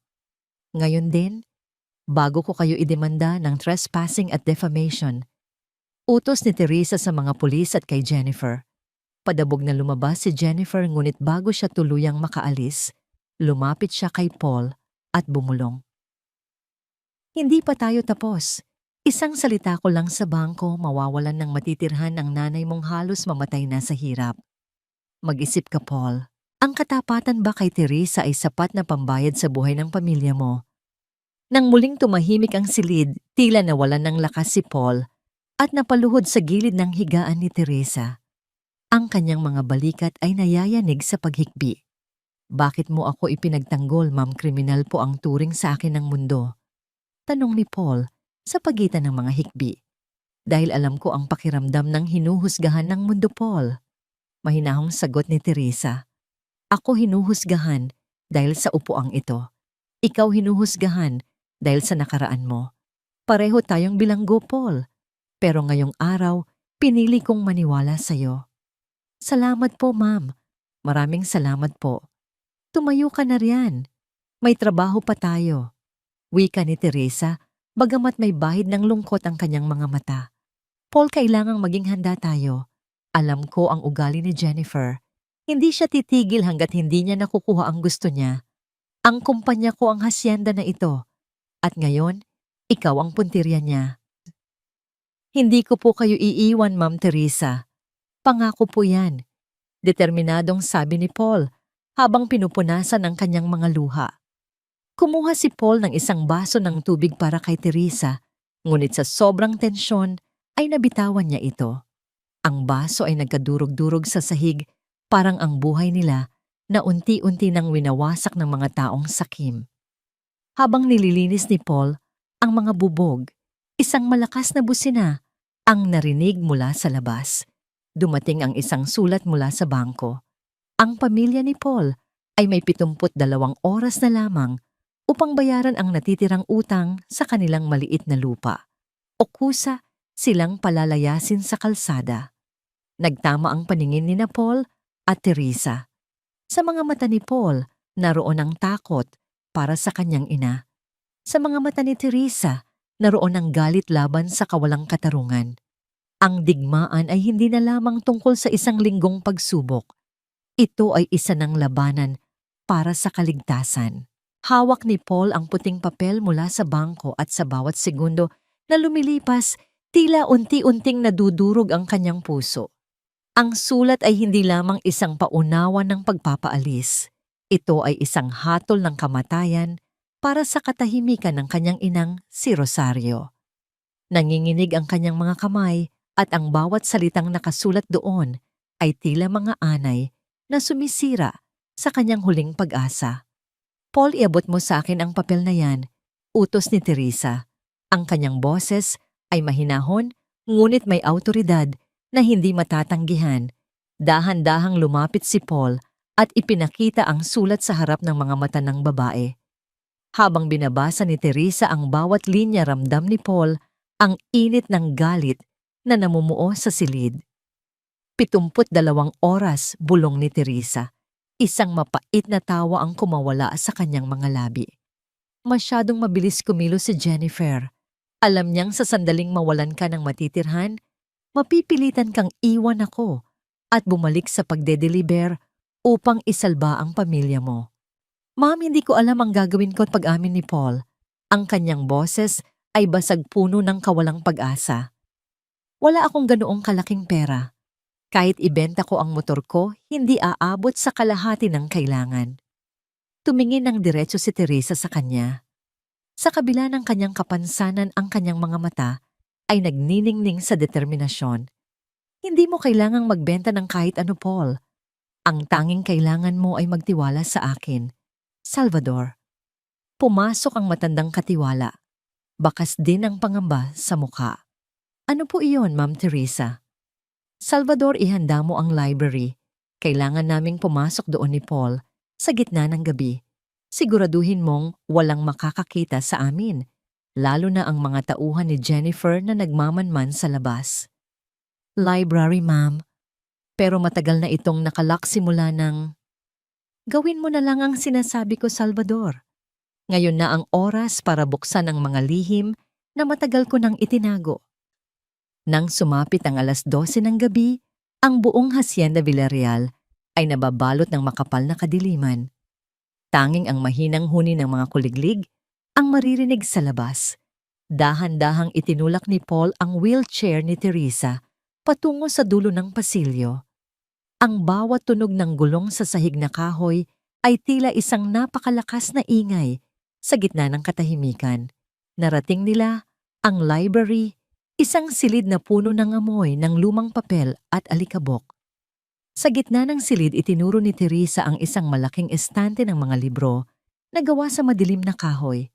Ngayon din, bago ko kayo idemanda ng trespassing at defamation. Utos ni Teresa sa mga pulis at kay Jennifer. Padabog na lumabas si Jennifer, ngunit bago siya tuluyang makaalis, lumapit siya kay Paul at bumulong. Hindi pa tayo tapos. Isang salita ko lang sa bangko, mawawalan ng matitirhan ang nanay mong, halos mamatay na sa hirap. Mag-isip ka, Paul. Ang katapatan ba kay Teresa ay sapat na pambayad sa buhay ng pamilya mo? Nang muling tumahimik ang silid, tila nawalan ng lakas si Paul at napaluhod sa gilid ng higaan ni Teresa. Ang kanyang mga balikat ay nayayanig sa paghikbi. Bakit mo ako ipinagtanggol, ma'am? Kriminal po ang turing sa akin ng mundo. Tanong ni Paul sa pagitan ng mga hikbi. Dahil alam ko ang pakiramdam ng hinuhusgahan ng mundo, Paul. Mahinahong sagot ni Teresa. Ako hinuhusgahan dahil sa upuang ito. Ikaw hinuhusgahan dahil sa nakaraan mo. Pareho tayong bilanggo, Paul. Pero ngayong araw, pinili kong maniwala sa'yo. Salamat po, ma'am. Maraming salamat po. Tumayo ka na riyan. May trabaho pa tayo. Wika ni Teresa, bagamat may bahid ng lungkot ang kanyang mga mata. Paul, kailangang maging handa tayo. Alam ko ang ugali ni Jennifer. Hindi siya titigil hanggat hindi niya nakukuha ang gusto niya. Ang kumpanya ko ang hasyenda na ito. At ngayon, ikaw ang puntirya niya. Hindi ko po kayo iiwan, Ma'am Teresa. Pangako po yan. Determinadong sabi ni Paul habang pinupunasan ang kanyang mga luha. Kumuha si Paul ng isang baso ng tubig para kay Teresa, ngunit sa sobrang tensyon ay nabitawan niya ito. Ang baso ay nagkadurog-durog sa sahig, parang ang buhay nila na unti-unti nang winawasak ng mga taong sakim. Habang nililinis ni Paul ang mga bubog, isang malakas na busina ang narinig mula sa labas. Dumating ang isang sulat mula sa bangko. Ang pamilya ni Paul ay may 72 oras na lamang upang bayaran ang natitirang utang sa kanilang maliit na lupa. o kusa silang palalayasin sa kalsada. Nagtama ang paningin ni Paul at Teresa. Sa mga mata ni Paul, naroon ang takot para sa kanyang ina. Sa mga mata ni Teresa, naroon ang galit laban sa kawalang katarungan. Ang digmaan ay hindi na lamang tungkol sa isang linggong pagsubok. Ito ay isa ng labanan para sa kaligtasan. Hawak ni Paul ang puting papel mula sa bangko at sa bawat segundo na lumilipas, tila unti-unting nadudurog ang kanyang puso. Ang sulat ay hindi lamang isang paunawa ng pagpapaalis. Ito ay isang hatol ng kamatayan para sa katahimikan ng kanyang inang si Rosario. Nanginginig ang kanyang mga kamay at ang bawat salitang nakasulat doon ay tila mga anay na sumisira sa kanyang huling pag-asa. Paul, iabot mo sa akin ang papel na yan, utos ni Teresa. Ang kanyang boses ay mahinahon, ngunit may awtoridad na hindi matatanggihan. Dahan-dahang lumapit si Paul at ipinakita ang sulat sa harap ng mga mata ng babae. Habang binabasa ni Teresa ang bawat linya, ramdam ni Paul ang init ng galit na namumuo sa silid. 72 oras, bulong ni Teresa. Isang mapait na tawa ang kumawala sa kanyang mga labi. Masyadong mabilis kumilos si Jennifer. Alam niyang sa sandaling mawalan ka ng matitirhan, mapipilitan kang iwan ako at bumalik sa pagde-deliver upang isalba ang pamilya mo. Ma'am, hindi ko alam ang gagawin ko at pag-amin ni Paul. Ang kanyang boses ay basag puno ng kawalang pag-asa. Wala akong ganoong kalaking pera. Kahit ibenta ko ang motor ko, hindi aabot sa kalahati ng kailangan. Tumingin ng diretso si Teresa sa kanya. Sa kabila ng kanyang kapansanan, ang kanyang mga mata ay nagniningning sa determinasyon. Hindi mo kailangang magbenta ng kahit ano, Paul. Ang tanging kailangan mo ay magtiwala sa akin. Salvador. Pumasok ang matandang katiwala. Bakas din ang pangamba sa mukha. Ano po iyon, Ma'am Teresa? Salvador, ihanda mo ang library. Kailangan naming pumasok doon ni Paul sa gitna ng gabi. Siguraduhin mong walang makakakita sa amin, lalo na ang mga tauhan ni Jennifer na nagmamanman sa labas. Library, ma'am. Pero matagal na itong nakalak simula ng... Gawin mo na lang ang sinasabi ko, Salvador. Ngayon na ang oras para buksan ang mga lihim na matagal ko nang itinago. Nang sumapit ang 12:00 ng gabi, ang buong Hacienda Villarreal ay nababalot ng makapal na kadiliman. Tanging ang mahinang huni ng mga kuliglig ang maririnig sa labas. Dahan-dahang itinulak ni Paul ang wheelchair ni Teresa patungo sa dulo ng pasilyo. Ang bawat tunog ng gulong sa sahig na kahoy ay tila isang napakalakas na ingay sa gitna ng katahimikan. Narating nila ang library, isang silid na puno ng amoy ng lumang papel at alikabok. Sa gitna ng silid, itinuro ni Teresa ang isang malaking estante ng mga libro na gawa sa madilim na kahoy.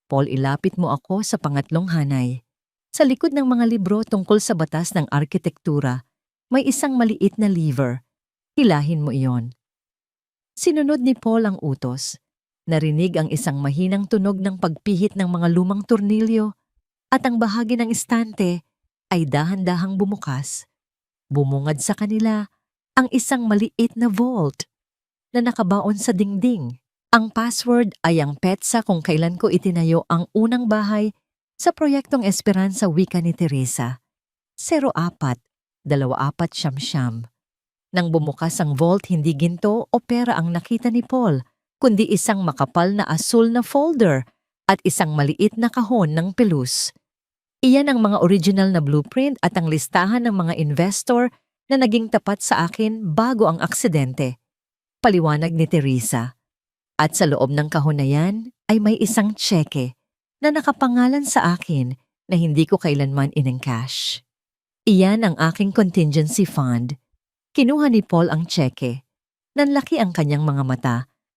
Paul, ilapit mo ako sa pangatlong hanay. Sa likod ng mga libro tungkol sa batas ng arkitektura, may isang maliit na lever. Hilahin mo iyon. Sinunod ni Paul ang utos. Narinig ang isang mahinang tunog ng pagpihit ng mga lumang tornilyo at ang bahagi ng estante ay dahan-dahang bumukas. Bumungad sa kanila ang isang maliit na vault na nakabaon sa dingding. Ang password ay ang petsa kung kailan ko itinayo ang unang bahay sa proyektong Esperanza Wika ni Teresa. 04-24-siyam. Nang bumukas ang vault, hindi ginto o pera ang nakita ni Paul, kundi isang makapal na asul na folder at isang maliit na kahon ng pelus. Iyan ang mga original na blueprint at ang listahan ng mga investor na naging tapat sa akin bago ang aksidente. Paliwanag ni Teresa. At sa loob ng kahon na yan ay may isang tseke na nakapangalan sa akin na hindi ko kailanman in-encash. Iyan ang aking contingency fund. Kinuha ni Paul ang tseke. Nanlaki ang kanyang mga mata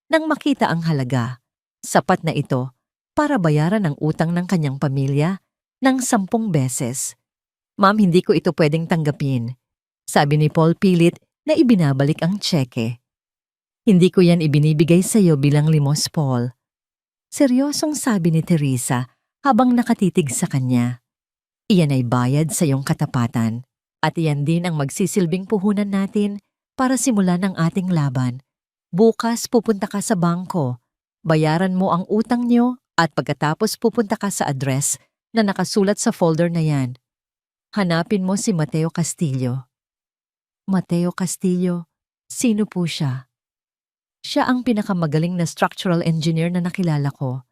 nang makita ang halaga. Sapat na ito para bayaran ang utang ng kanyang pamilya ng 10 beses. Ma'am, hindi ko ito pwedeng tanggapin. Sabi ni Paul pilit na ibinabalik ang tseke. Hindi ko yan ibinibigay sa iyo bilang limos, Paul. Seryosong sabi ni Teresa habang nakatitig sa kanya. Iyan ay bayad sa iyong katapatan at iyan din ang magsisilbing puhunan natin para simulan ang ating laban. Bukas pupunta ka sa bangko, bayaran mo ang utang niyo at pagkatapos pupunta ka sa address na nakasulat sa folder na yan. Hanapin mo si Mateo Castillo. Mateo Castillo, sino po siya? Siya ang pinakamagaling na structural engineer na nakilala ko.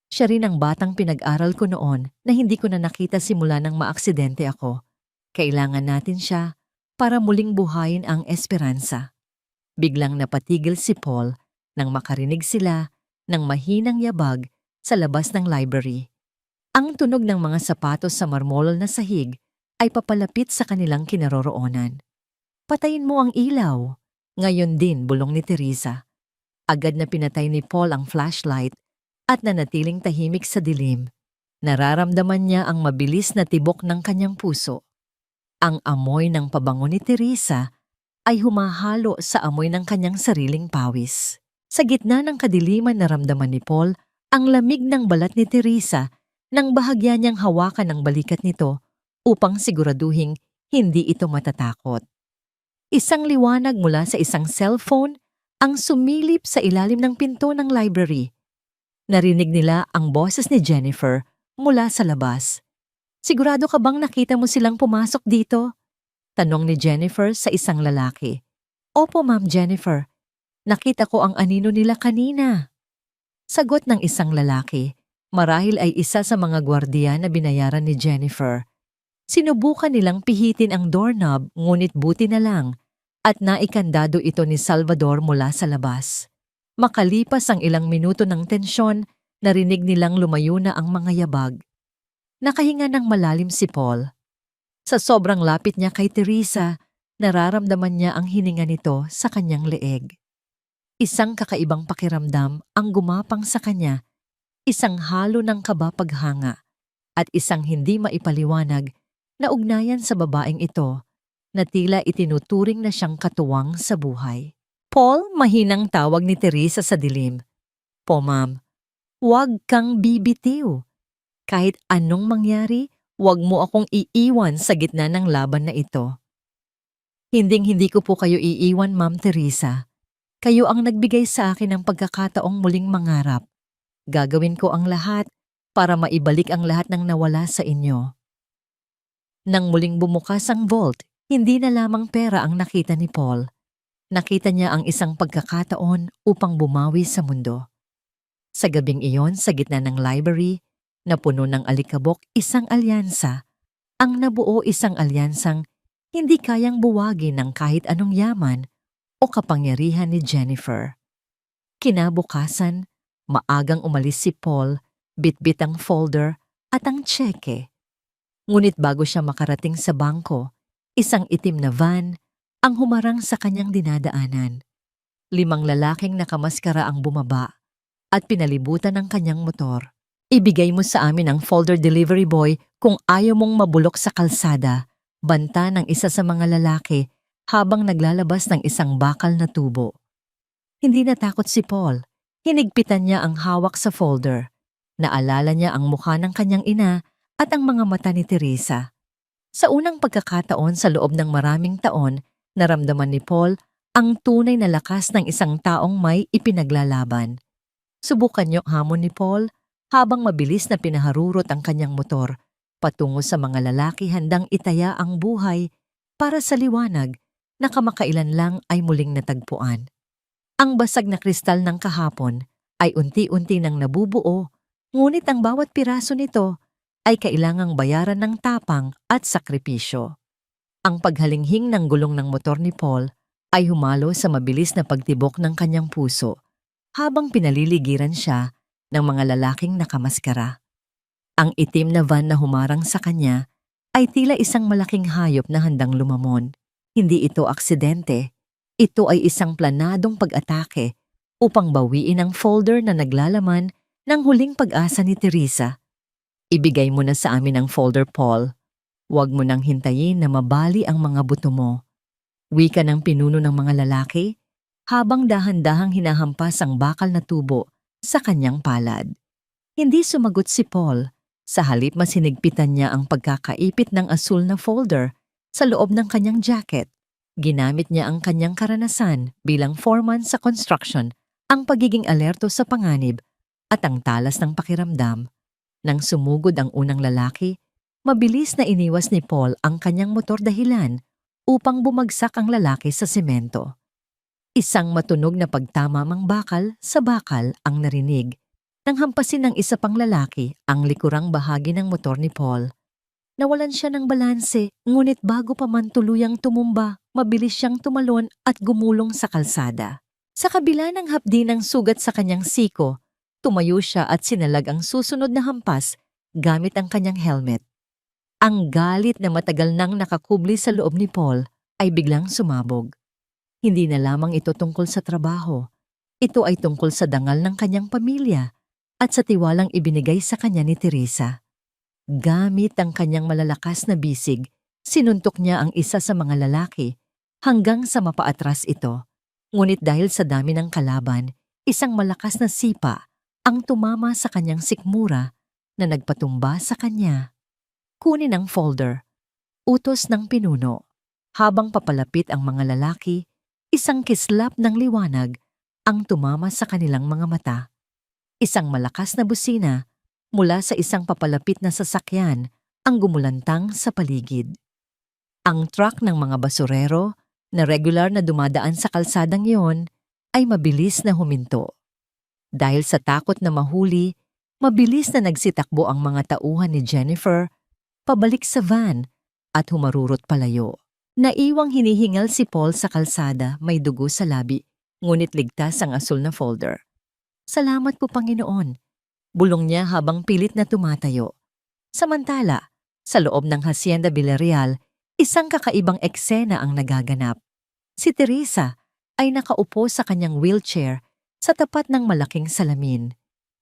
Siya rin ang batang pinag-aral ko noon na hindi ko na nakita simula nang maaksidente ako. Kailangan natin siya para muling buhayin ang esperansa. Biglang napatigil si Paul nang makarinig sila ng mahinang yabag sa labas ng library. Ang tunog ng mga sapatos sa marmolol na sahig ay papalapit sa kanilang kinaroroonan. Patayin mo ang ilaw. Ngayon din bulong ni Teresa. Agad na pinatay ni Paul ang flashlight at nanatiling tahimik sa dilim. Nararamdaman niya ang mabilis na tibok ng kanyang puso. Ang amoy ng pabango ni Teresa ay humahalo sa amoy ng kanyang sariling pawis. Sa gitna ng kadiliman naramdaman ni Paul ang lamig ng balat ni Teresa nang bahagya niyang hawakan ang balikat nito upang siguraduhing hindi ito matatakot. Isang liwanag mula sa isang cellphone ang sumilip sa ilalim ng pinto ng library. Narinig nila ang boses ni Jennifer mula sa labas. Sigurado ka bang nakita mo silang pumasok dito? Tanong ni Jennifer sa isang lalaki. Opo, Ma'am Jennifer. Nakita ko ang anino nila kanina. Sagot ng isang lalaki. Marahil ay isa sa mga gwardiya na binayaran ni Jennifer. Sinubukan nilang pihitin ang doorknob ngunit buti na lang at naikandado ito ni Salvador mula sa labas. Makalipas ang ilang minuto ng tensyon, narinig nilang lumayo na ang mga yabag. Nakahinga ng malalim si Paul. Sa sobrang lapit niya kay Teresa, nararamdaman niya ang hininga nito sa kanyang leeg. Isang kakaibang pakiramdam ang gumapang sa kanya, isang halo ng kaba paghanga, at isang hindi maipaliwanag na ugnayan sa babaeng ito na tila itinuturing na siyang katuwang sa buhay. Paul, mahinang tawag ni Teresa sa dilim. Po, ma'am, huwag kang bibitiw. Kahit anong mangyari, huwag mo akong iiwan sa gitna ng laban na ito. Hinding-hindi ko po kayo iiwan, Ma'am Teresa. Kayo ang nagbigay sa akin ng pagkakataong muling mangarap. Gagawin ko ang lahat para maibalik ang lahat ng nawala sa inyo. Nang muling bumukas ang vault, hindi na lamang pera ang nakita ni Paul. Nakita niya ang isang pagkakataon upang bumawi sa mundo. Sa gabing iyon, sa gitna ng library, na puno ng alikabok, isang alyansa. Ang nabuo isang alyansang hindi kayang buwagin ng kahit anong yaman o kapangyarihan ni Jennifer. Kinabukasan, maagang umalis si Paul, bitbit ang folder at ang tseke. Ngunit bago siya makarating sa bangko, isang itim na van ang humarang sa kanyang dinadaanan. 5 lalaking nakamaskara ang bumaba at pinalibutan ng kanyang motor. Ibigay mo sa amin ang folder delivery boy kung ayaw mong mabulok sa kalsada, banta ng isa sa mga lalaki habang naglalabas ng isang bakal na tubo. Hindi natakot si Paul. Hinigpitan niya ang hawak sa folder. Naalala niya ang mukha ng kanyang ina at ang mga mata ni Teresa. Sa unang pagkakataon sa loob ng maraming taon, naramdaman ni Paul ang tunay na lakas ng isang taong may ipinaglalaban. Subukan niyo hamon ni Paul habang mabilis na pinaharurot ang kanyang motor patungo sa mga lalaki handang itaya ang buhay para sa liwanag na kamakailan lang ay muling natagpuan. Ang basag na kristal ng kahapon ay unti-unti nang nabubuo, ngunit ang bawat piraso nito ay kailangang bayaran ng tapang at sakripisyo. Ang paghalinghing ng gulong ng motor ni Paul ay humalo sa mabilis na pagtibok ng kanyang puso habang pinaliligiran siya ng mga lalaking nakamaskara. Ang itim na van na humarang sa kanya ay tila isang malaking hayop na handang lumamon. Hindi ito aksidente, ito ay isang planadong pag-atake upang bawiin ang folder na naglalaman ng huling pag-asa ni Teresa. Ibigay mo na sa amin ang folder, Paul. Huwag mo nang hintayin na mabali ang mga buto mo. Wika ng pinuno ng mga lalaki habang dahan-dahang hinahampas ang bakal na tubo sa kanyang palad. Hindi sumagot si Paul, Sa halip mas hinigpitan niya ang pagkakaipit ng asul na folder sa loob ng kanyang jacket. Ginamit niya ang kanyang karanasan bilang foreman sa construction, ang pagiging alerto sa panganib at ang talas ng pakiramdam. Nang sumugod ang unang lalaki, mabilis na iniwas ni Paul ang kanyang motor dahilan upang bumagsak ang lalaki sa semento. Isang matunog na pagtamamang bakal sa bakal ang narinig nang hampasin ng isa pang lalaki ang likurang bahagi ng motor ni Paul. Nawalan siya ng balanse, ngunit bago pa man tuluyang tumumba, mabilis siyang tumalon at gumulong sa kalsada. Sa kabila ng hapdi ng sugat sa kanyang siko, tumayo siya at sinalag ang susunod na hampas gamit ang kanyang helmet. Ang galit na matagal nang nakakubli sa loob ni Paul ay biglang sumabog. Hindi na lamang ito tungkol sa trabaho. Ito ay tungkol sa dangal ng kanyang pamilya at sa tiwalang ibinigay sa kanya ni Teresa. Gamit ang kanyang malalakas na bisig, sinuntok niya ang isa sa mga lalaki hanggang sa mapaatras ito. Ngunit dahil sa dami ng kalaban, isang malakas na sipa ang tumama sa kanyang sikmura na nagpatumba sa kanya. Kunin ang folder. Utos ng pinuno. Habang papalapit ang mga lalaki, isang kislap ng liwanag ang tumama sa kanilang mga mata. Isang malakas na busina mula sa isang papalapit na sasakyan ang gumulantang sa paligid. Ang truck ng mga basurero na regular na dumadaan sa kalsadang iyon ay mabilis na huminto. Dahil sa takot na mahuli, mabilis na nagsitakbo ang mga tauhan ni Jennifer pabalik sa van at humarurot palayo. Naiwang hinihingal si Paul sa kalsada, may dugo sa labi, ngunit ligtas ang asul na folder. Salamat po, Panginoon, bulong niya habang pilit na tumatayo. Samantala, sa loob ng Hacienda Villarreal, isang kakaibang eksena ang nagaganap. Si Teresa ay nakaupo sa kanyang wheelchair sa tapat ng malaking salamin.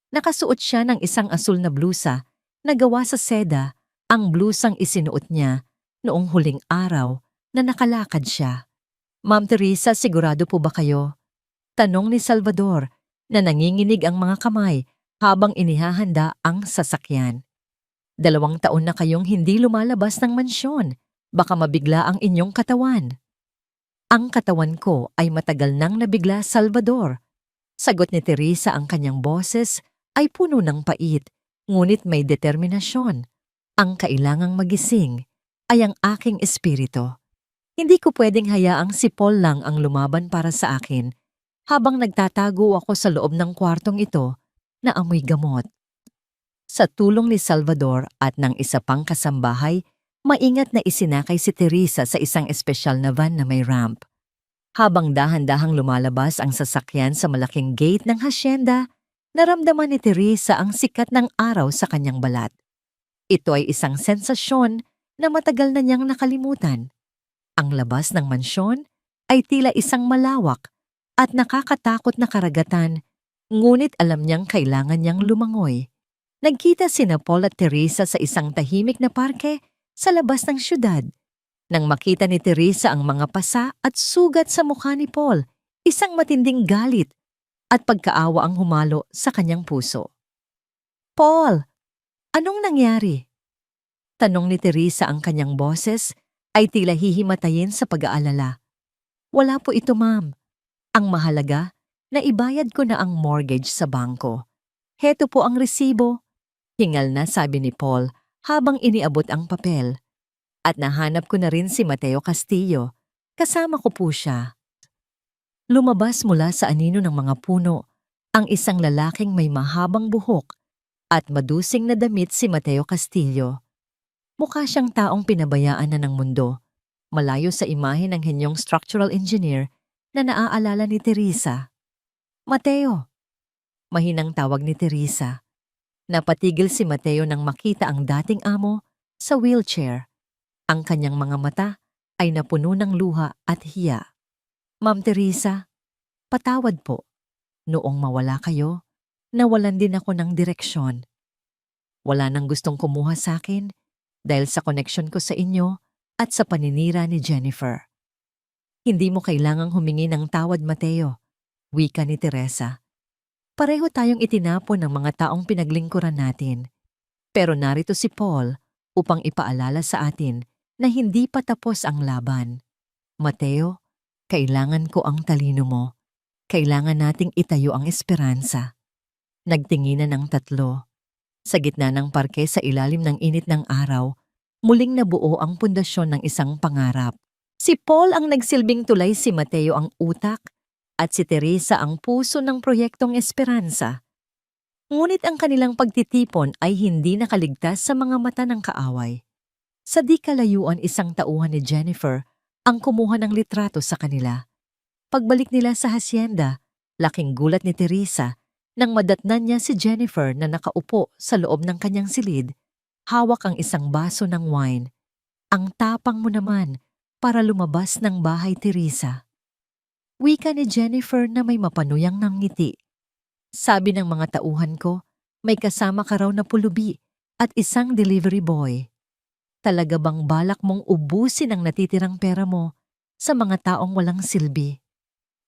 Nakasuot siya ng isang asul na blusa na gawa sa seda, ang blusang isinuot niya noong huling araw na nakalakad siya. Ma'am Teresa, sigurado po ba kayo? Tanong ni Salvador na nanginginig ang mga kamay habang inihahanda ang sasakyan. 2 taon na kayong hindi lumalabas ng mansyon. Baka mabigla ang inyong katawan. Ang katawan ko ay matagal nang nabigla, Salvador. Sagot ni Teresa, ang kanyang boses ay puno ng pait, ngunit may determinasyon. Ang kailangang magising ay ang aking espiritu. Hindi ko pwedeng hayaang si Paul lang ang lumaban para sa akin habang nagtatago ako sa loob ng kwartong ito na amoy gamot. Sa tulong ni Salvador at ng isa pang kasambahay, maingat na isinakay si Teresa sa isang espesyal na van na may ramp. Habang dahan-dahang lumalabas ang sasakyan sa malaking gate ng hacienda, naramdaman ni Teresa ang sikat ng araw sa kanyang balat. Ito ay isang sensasyon na matagal na niyang nakalimutan. Ang labas ng mansyon ay tila isang malawak at nakakatakot na karagatan, ngunit alam niyang kailangan niyang lumangoy. Nagkita sina Paul at Teresa sa isang tahimik na parke sa labas ng syudad. Nang makita ni Teresa ang mga pasa at sugat sa mukha ni Paul, isang matinding galit at pagkaawa ang humalo sa kanyang puso. Paul, anong nangyari? Tanong ni Teresa, ang kanyang boses ay tila hihimatayin sa pag-aalala. Wala po ito, ma'am. Ang mahalaga, naibayad ko na ang mortgage sa bangko. Heto po ang resibo. Hingal na sabi ni Paul habang iniabot ang papel. At nahanap ko na rin si Mateo Castillo. Kasama ko po siya. Lumabas mula sa anino ng mga puno ang isang lalaking may mahabang buhok at madusing na damit, si Mateo Castillo. Mukha siyang taong pinabayaan na ng mundo, malayo sa imahe ng henyong structural engineer na naaalala ni Teresa. Mateo, mahinang tawag ni Teresa. Napatigil si Mateo nang makita ang dating amo sa wheelchair. Ang kanyang mga mata ay napuno ng luha at hiya. Ma'am Teresa, patawad po. Noong mawala kayo, nawalan din ako ng direksyon. Wala nang gustong kumuha sa akin dahil sa koneksyon ko sa inyo at sa paninira ni Jennifer. Hindi mo kailangang humingi ng tawad, Mateo, wika ni Teresa. Pareho tayong itinapon ng mga taong pinaglingkuran natin. Pero narito si Paul upang ipaalala sa atin na hindi pa tapos ang laban. Mateo, kailangan ko ang talino mo. Kailangan nating itayo ang esperansa. Nagtinginan ang tatlo. Sa gitna ng parke sa ilalim ng init ng araw, muling nabuo ang pundasyon ng isang pangarap. Si Paul ang nagsilbing tulay, si Mateo ang utak, at si Teresa ang puso ng proyektong Esperanza. Ngunit ang kanilang pagtitipon ay hindi nakaligtas sa mga mata ng kaaway. Sa di kalayuan, isang tauhan ni Jennifer ang kumuha ng litrato sa kanila. Pagbalik nila sa hasyenda, laking gulat ni Teresa nang madatnan niya si Jennifer na nakaupo sa loob ng kanyang silid, hawak ang isang baso ng wine. Ang tapang mo naman para lumabas ng bahay, Teresa. Wika ni Jennifer na may mapanuyang ng ngiti. Sabi ng mga tauhan ko, may kasama ka raw na pulubi at isang delivery boy. Talaga bang balak mong ubusin ang natitirang pera mo sa mga taong walang silbi?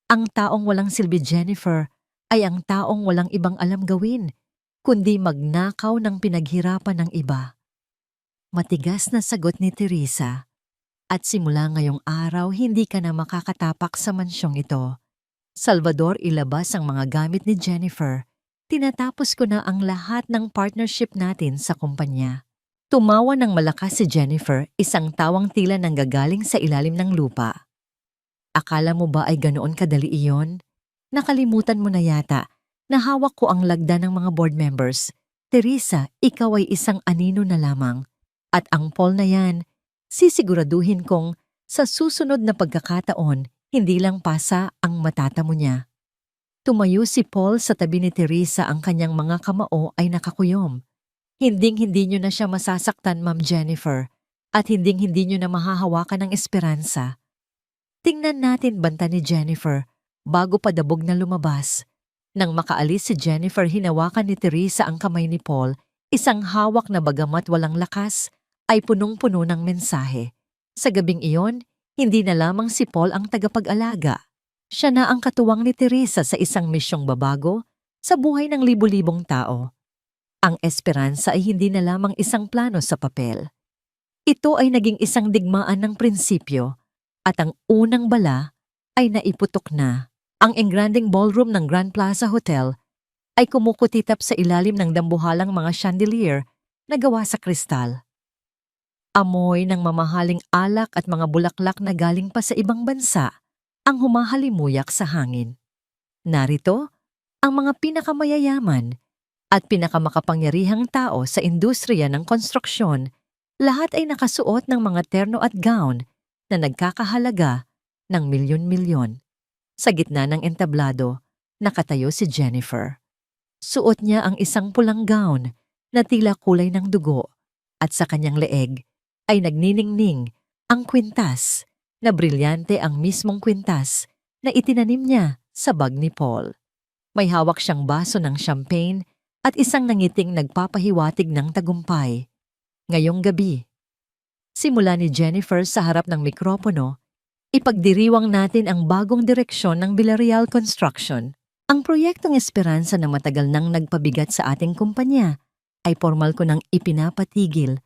Ang taong walang silbi, Jennifer, ay ang taong walang ibang alam gawin, kundi magnakaw ng pinaghirapan ng iba. Matigas na sagot ni Teresa. At simula ngayong araw, hindi ka na makakatapak sa mansyong ito. Salvador, ilabas ang mga gamit ni Jennifer. Tinatapos ko na ang lahat ng partnership natin sa kumpanya. Tumawa ng malakas si Jennifer, isang tawang tila nanggagaling sa ilalim ng lupa. Akala mo ba ay ganoon kadali iyon? Nakalimutan mo na yata na hawak ko ang lagda ng mga board members. Teresa, ikaw ay isang anino na lamang. At ang Paul na yan, sisiguraduhin kong sa susunod na pagkakataon, hindi lang pasa ang matatamo niya. Tumayo si Paul sa tabi ni Teresa, ang kanyang mga kamao ay nakakuyom. Hinding-hindi niyo na siya masasaktan, Ma'am Jennifer, at hinding-hindi niyo na mahahawakan ng esperanza. Tingnan natin, banta ni Jennifer, bago padabog na lumabas. Nang makaalis si Jennifer, hinawakan ni Teresa ang kamay ni Paul, isang hawak na bagamat walang lakas, ay punong-puno ng mensahe. Sa gabing iyon, hindi na lamang si Paul ang tagapag-alaga. Siya na ang katuwang ni Teresa sa isang misyong babago sa buhay ng libu-libong tao. Ang esperansa ay hindi na lamang isang plano sa papel. Ito ay naging isang digmaan ng prinsipyo, at ang unang bala ay naiputok na. Ang engranding ballroom ng Grand Plaza Hotel ay kumukutitap sa ilalim ng dambuhalang mga chandelier na gawa sa kristal. Amoy ng mamahaling alak at mga bulaklak na galing pa sa ibang bansa ang humahalimuyak sa hangin. Narito ang mga pinakamayayaman at pinakamakapangyarihang tao sa industriya ng konstruksyon, lahat ay nakasuot ng mga terno at gown na nagkakahalaga ng milyon-milyon. Sa gitna ng entablado, nakatayo si Jennifer. Suot niya ang isang pulang gown na tila kulay ng dugo, at sa kanyang leeg ay nagniningning ang kwintas, na brilyante ang mismong kwintas na itinanim niya sa bag ni Paul. May hawak siyang baso ng champagne at isang nangiting nagpapahiwatig ng tagumpay. Ngayong gabi, simula ni Jennifer sa harap ng mikropono, ipagdiriwang natin ang bagong direksyon ng Villarreal Construction. Ang proyektong Esperanza na matagal nang nagpabigat sa ating kumpanya ay formal ko nang ipinapatigil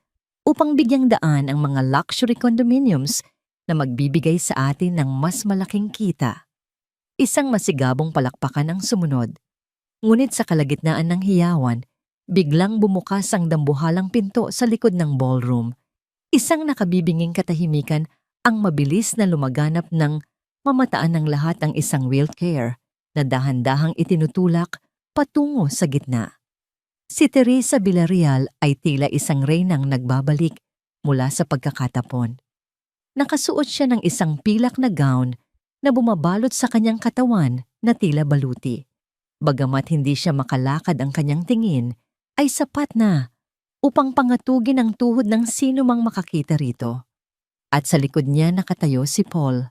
upang bigyang daan ang mga luxury condominiums na magbibigay sa atin ng mas malaking kita. Isang masigabong palakpakan ang sumunod. Ngunit sa kalagitnaan ng hiyawan, biglang bumukas ang dambuhalang pinto sa likod ng ballroom. Isang nakabibinging katahimikan ang mabilis na lumaganap ng mamataan ng lahat ang isang wheelchair na dahan-dahang itinutulak patungo sa gitna. Si Teresa Villarreal ay tila isang reynang nagbabalik mula sa pagkakatapon. Nakasuot siya ng isang pilak na gown na bumabalot sa kanyang katawan na tila baluti. Bagamat hindi siya makalakad, ang kanyang tingin ay sapat na upang pangatugin ang tuhod ng sino mang makakita rito. At sa likod niya nakatayo si Paul.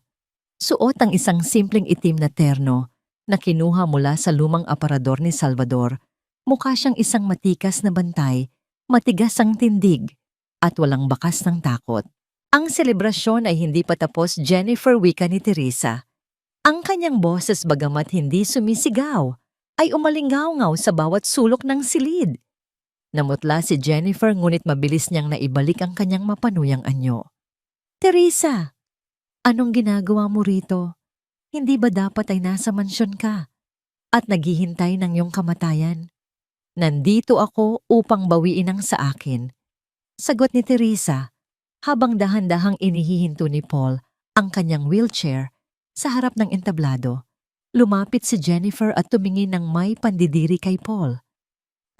Suot ang isang simpleng itim na terno na kinuha mula sa lumang aparador ni Salvador. Mukha siyang isang matikas na bantay, matigas ang tindig, at walang bakas ng takot. Ang selebrasyon ay hindi pa tapos, Jennifer, wika ni Teresa. Ang kanyang boses, bagamat hindi sumisigaw, ay umalingaw-ngaw sa bawat sulok ng silid. Namutla si Jennifer ngunit mabilis niyang naibalik ang kanyang mapanuyang anyo. Teresa, anong ginagawa mo rito? Hindi ba dapat ay nasa mansyon ka at naghihintay ng iyong kamatayan? Nandito ako upang bawiin ang sa akin. Sagot ni Teresa habang dahan-dahang inihihinto ni Paul ang kanyang wheelchair sa harap ng entablado. Lumapit si Jennifer at tumingin ng may pandidiri kay Paul.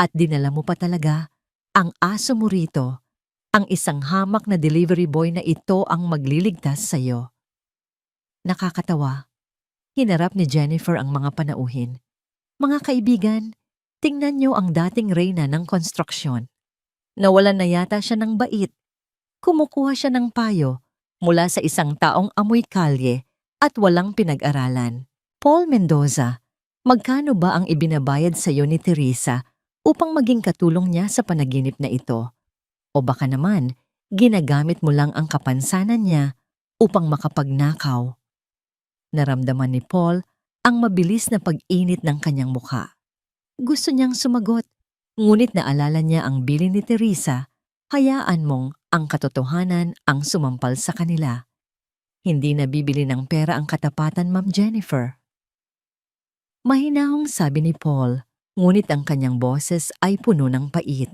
At dinala mo pa talaga ang aso mo rito, ang isang hamak na delivery boy na ito ang magliligtas sa iyo. Nakakatawa. Hinarap ni Jennifer ang mga panauhin. Mga kaibigan, tingnan niyo ang dating reyna ng konstruksyon. Nawalan na yata siya ng bait. Kumukuha siya ng payo mula sa isang taong amoy kalye at walang pinag-aralan. Paul Mendoza, magkano ba ang ibinabayad sa iyo ni Teresa upang maging katulong niya sa panaginip na ito? O baka naman, ginagamit mo lang ang kapansanan niya upang makapagnakaw? Naramdaman ni Paul ang mabilis na pag-init ng kanyang mukha. Gusto niyang sumagot, ngunit naalala niya ang bilin ni Teresa, hayaan mong ang katotohanan ang sumampal sa kanila. Hindi nabibili ng pera ang katapatan, Ma'am Jennifer. Mahinahong sabi ni Paul, ngunit ang kanyang boses ay puno ng pait.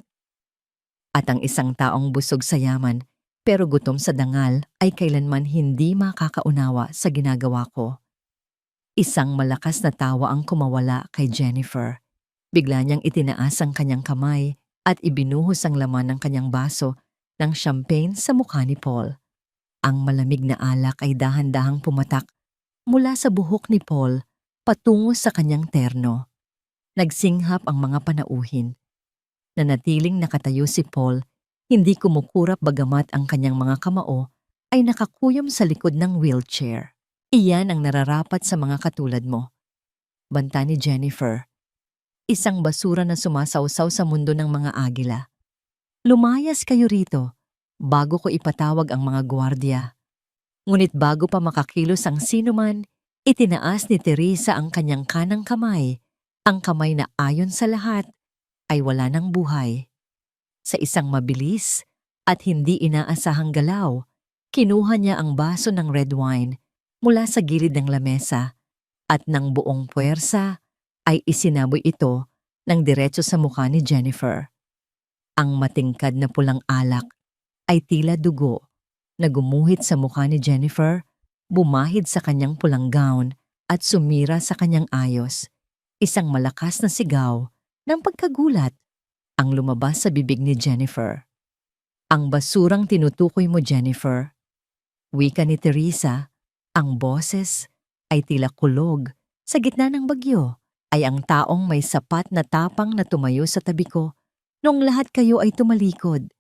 At ang isang taong busog sa yaman pero gutom sa dangal ay kailanman hindi makakaunawa sa ginagawa ko. Isang malakas na tawa ang kumawala kay Jennifer. Bigla niyang itinaas ang kanyang kamay at ibinuhos ang laman ng kanyang baso ng champagne sa mukha ni Paul. Ang malamig na alak ay dahan-dahang pumatak mula sa buhok ni Paul patungo sa kanyang terno. Nagsinghap ang mga panauhin. Nanatiling nakatayo si Paul, hindi kumukurap bagamat ang kanyang mga kamao ay nakakuyom sa likod ng wheelchair. Iyan ang nararapat sa mga katulad mo. Banta ni Jennifer. Isang basura na sumasawsaw sa mundo ng mga agila. Lumayas kayo rito bago ko ipatawag ang mga gwardiya. Ngunit bago pa makakilos ang sinuman, itinaas ni Teresa ang kanyang kanang kamay, ang kamay na ayon sa lahat ay wala ng buhay. Sa isang mabilis at hindi inaasahang galaw, kinuha niya ang baso ng red wine mula sa gilid ng lamesa at ng buong puwersa ay isinaboy ito ng diretso sa mukha ni Jennifer. Ang matingkad na pulang alak ay tila dugo na gumuhit sa mukha ni Jennifer, bumahid sa kanyang pulang gown at sumira sa kanyang ayos. Isang malakas na sigaw ng pagkagulat ang lumabas sa bibig ni Jennifer. Ang basurang tinutukoy mo, Jennifer. Wika ni Teresa, ang boses ay tila kulog. Sa gitna ng bagyo ay ang taong may sapat na tapang na tumayo sa tabi ko nung lahat kayo ay tumalikod.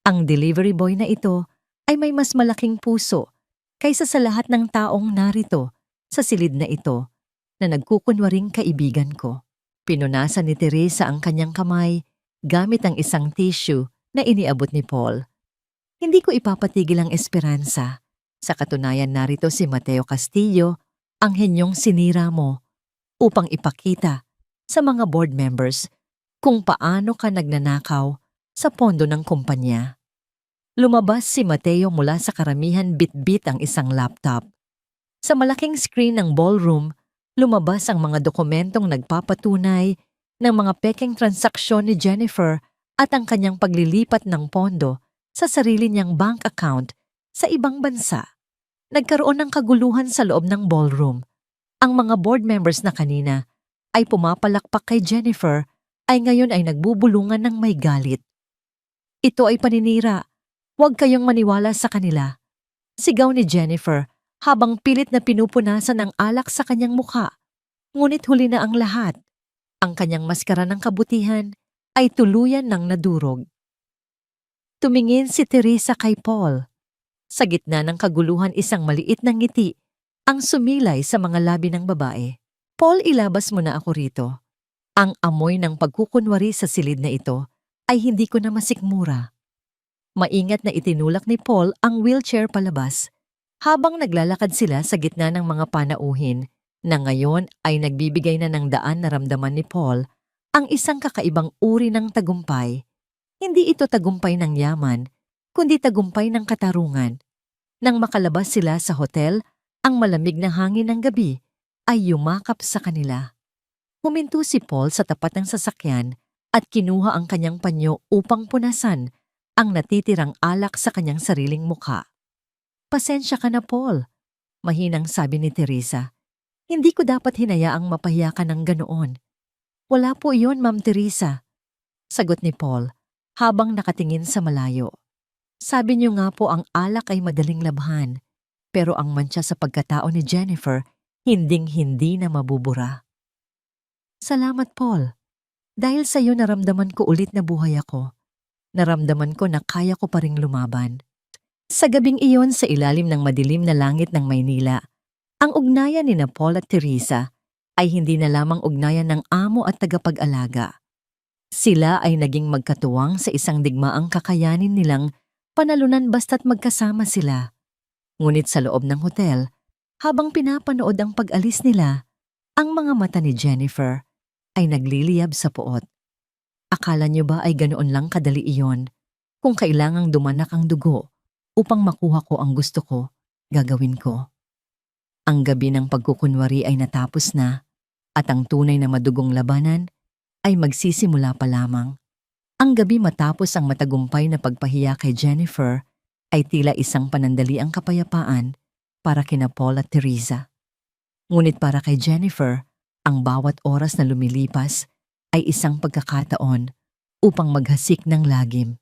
Ang delivery boy na ito ay may mas malaking puso kaysa sa lahat ng taong narito sa silid na ito na nagkukunwaring kaibigan ko. Pinunasan ni Teresa ang kanyang kamay gamit ang isang tissue na iniabot ni Paul. Hindi ko ipapatigil ang esperansa. Sa katunayan narito si Mateo Castillo, ang henyong sinira mo, upang ipakita sa mga board members kung paano ka nagnanakaw sa pondo ng kumpanya. Lumabas si Mateo mula sa karamihan, bit-bit ang isang laptop. Sa malaking screen ng ballroom, lumabas ang mga dokumentong nagpapatunay ng mga peking transaksyon ni Jennifer at ang kanyang paglilipat ng pondo sa sarili niyang bank account sa ibang bansa. Nagkaroon ng kaguluhan sa loob ng ballroom. Ang mga board members na kanina ay pumapalakpak kay Jennifer ay ngayon ay nagbubulungan ng may galit. Ito ay paninira. Huwag kayong maniwala sa kanila. Sigaw ni Jennifer habang pilit na pinupunasan ang alak sa kanyang mukha. Ngunit huli na ang lahat. Ang kanyang maskara ng kabutihan ay tuluyan ng nadurog. Tumingin si Teresa kay Paul. Sa gitna ng kaguluhan, isang maliit na ngiti ang sumilay sa mga labi ng babae. Paul, ilabas mo na ako rito. Ang amoy ng pagkukunwari sa silid na ito ay hindi ko na masikmura. Maingat na itinulak ni Paul ang wheelchair palabas habang naglalakad sila sa gitna ng mga panauhin na ngayon ay nagbibigay na ng daan na ramdaman ni Paul ang isang kakaibang uri ng tagumpay. Hindi ito tagumpay ng yaman, kundi tagumpay ng katarungan. Nang makalabas sila sa hotel, ang malamig na hangin ng gabi ay yumakap sa kanila. Huminto si Paul sa tapat ng sasakyan at kinuha ang kanyang panyo upang punasan ang natitirang alak sa kanyang sariling mukha. "Pasensya ka na, Paul," mahinang sabi ni Teresa. "Hindi ko dapat hinayaang mapahiya ka ng ganoon." "Wala po iyon, Ma'am Teresa," sagot ni Paul habang nakatingin sa malayo. "Sabi niyo nga po ang alak ay madaling labhan, pero ang mantsa sa pagkatao ni Jennifer hinding-hindi na mabubura." "Salamat, Paul. Dahil sa iyo naramdaman ko ulit na buhay ako. Naramdaman ko na kaya ko pa ring lumaban." Sa gabing iyon sa ilalim ng madilim na langit ng Maynila, ang ugnayan ni Paul at Teresa ay hindi na lamang ugnayan ng amo at tagapag-alaga. Sila ay naging magkatuwang sa isang digmaang kakayanin nilang panalunan basta't magkasama sila. Ngunit sa loob ng hotel, habang pinapanood ang pag-alis nila, ang mga mata ni Jennifer ay nagliliyab sa puot. Akala niyo ba ay ganoon lang kadali iyon? Kung kailangang dumanak ang dugo upang makuha ko ang gusto ko, gagawin ko. Ang gabi ng pagkukunwari ay natapos na at ang tunay na madugong labanan ay magsisimula pa lamang. Ang gabi matapos ang matagumpay na pagpahiya kay Jennifer ay tila isang panandaliang kapayapaan para kina Paul at Teresa. Ngunit para kay Jennifer, ang bawat oras na lumilipas ay isang pagkakataon upang maghasik ng lagim.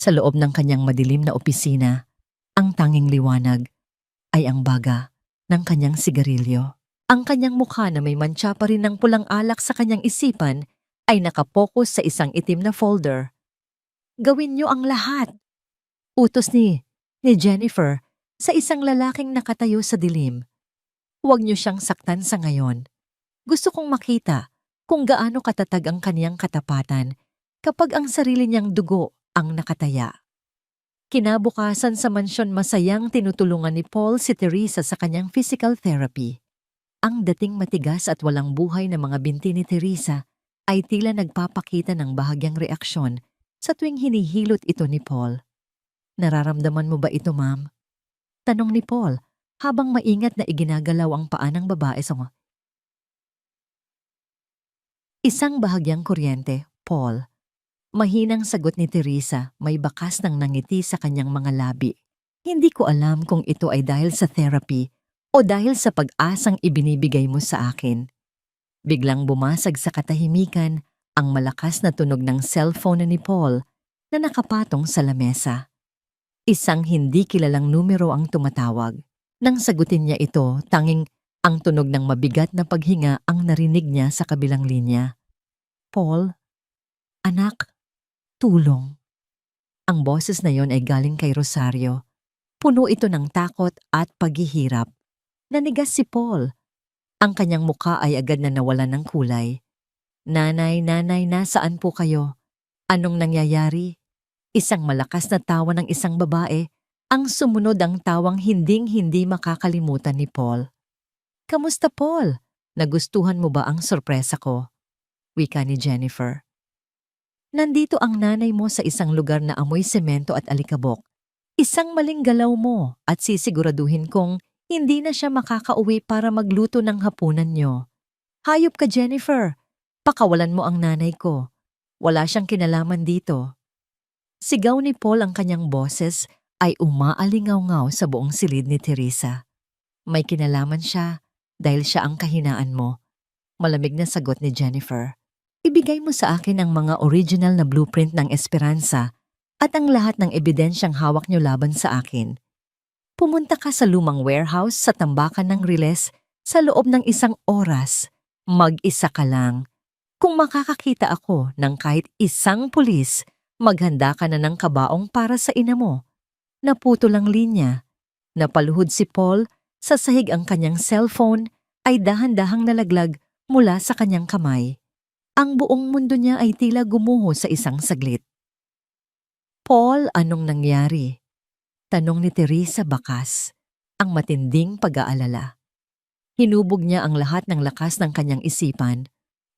Sa loob ng kanyang madilim na opisina, ang tanging liwanag ay ang baga ng kanyang sigarilyo. Ang kanyang mukha na may mantsa pa rin ng pulang alak sa kanyang isipan ay nakapokus sa isang itim na folder. "Gawin niyo ang lahat," utos ni Jennifer sa isang lalaking nakatayo sa dilim. "Huwag niyo siyang saktan sa ngayon. Gusto kong makita kung gaano katatag ang kaniyang katapatan kapag ang sarili niyang dugo ang nakataya." Kinabukasan sa mansyon, masayang tinutulungan ni Paul si Teresa sa kanyang physical therapy. Ang dating matigas at walang buhay na mga binti ni Teresa ay tila nagpapakita ng bahagyang reaksyon sa tuwing hinihilot ito ni Paul. "Nararamdaman mo ba ito, ma'am?" tanong ni Paul habang maingat na iginagalaw ang paa ng babae sa isang bahagyang kuryente, Paul. Mahinang sagot ni Teresa, may bakas ng nangiti sa kanyang mga labi. "Hindi ko alam kung ito ay dahil sa therapy o dahil sa pag-asang ibinibigay mo sa akin." Biglang bumasag sa katahimikan ang malakas na tunog ng cellphone ni Paul na nakapatong sa lamesa. Isang hindi kilalang numero ang tumatawag. Nang sagutin niya ito, tanging ang tunog ng mabigat na paghinga ang narinig niya sa kabilang linya. "Paul, anak, tulong." Ang boses na yon ay galing kay Rosario. Puno ito ng takot at paghihirap. Nanigas si Paul. Ang kanyang muka ay agad na nawalan ng kulay. Nanay, nasaan po kayo? Anong nangyayari?" Isang malakas na tawa ng isang babae ang sumunod, ang tawang hinding-hindi makakalimutan ni Paul. "Kamusta, Paul? Nagustuhan mo ba ang sorpresa ko?" wika ni Jennifer. "Nandito ang nanay mo sa isang lugar na amoy semento at alikabok. Isang maling galaw mo at sisiguraduhin kong hindi na siya makakauwi para magluto ng hapunan niyo." "Hayop ka, Jennifer. Pakawalan mo ang nanay ko. Wala siyang kinalaman dito." Sigaw ni Paul, ang kanyang boses ay umaalingaw-ngaw sa buong silid ni Teresa. "May kinalaman siya dahil siya ang kahinaan mo," malamig na sagot ni Jennifer. "Ibigay mo sa akin ang mga original na blueprint ng Esperanza at ang lahat ng ebidensyang hawak niyo laban sa akin. Pumunta ka sa lumang warehouse sa tambakan ng Riles sa loob ng 1 oras. Mag-isa ka lang. Kung makakakita ako ng kahit isang pulis, maghanda ka na ng kabaong para sa ina mo." Naputol ang linya. Napaluhod si Paul, sa sahig ang kanyang cellphone ay dahan-dahang nalaglag mula sa kanyang kamay. Ang buong mundo niya ay tila gumuho sa isang saglit. "Paul, anong nangyari?" tanong ni Teresa bakas, ang matinding pag-aalala. Hinubog niya ang lahat ng lakas ng kanyang isipan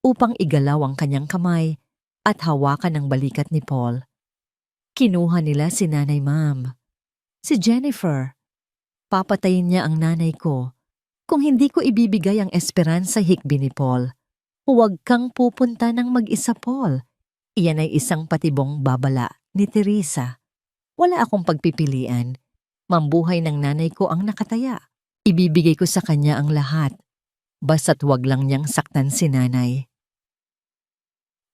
upang igalaw ang kanyang kamay at hawakan ang balikat ni Paul. Kinuha nila si Nanay Ma'am. Si Jennifer. Papatayin niya ang nanay ko. Kung hindi ko ibibigay ang esperansa hikbi ni Paul, huwag kang pupunta ng mag-isa, Paul. Iyan ay isang patibong babala ni Teresa. Wala akong pagpipilian. Mambuhay ng nanay ko ang nakataya. Ibibigay ko sa kanya ang lahat. Basta't wag lang niyang saktan si nanay.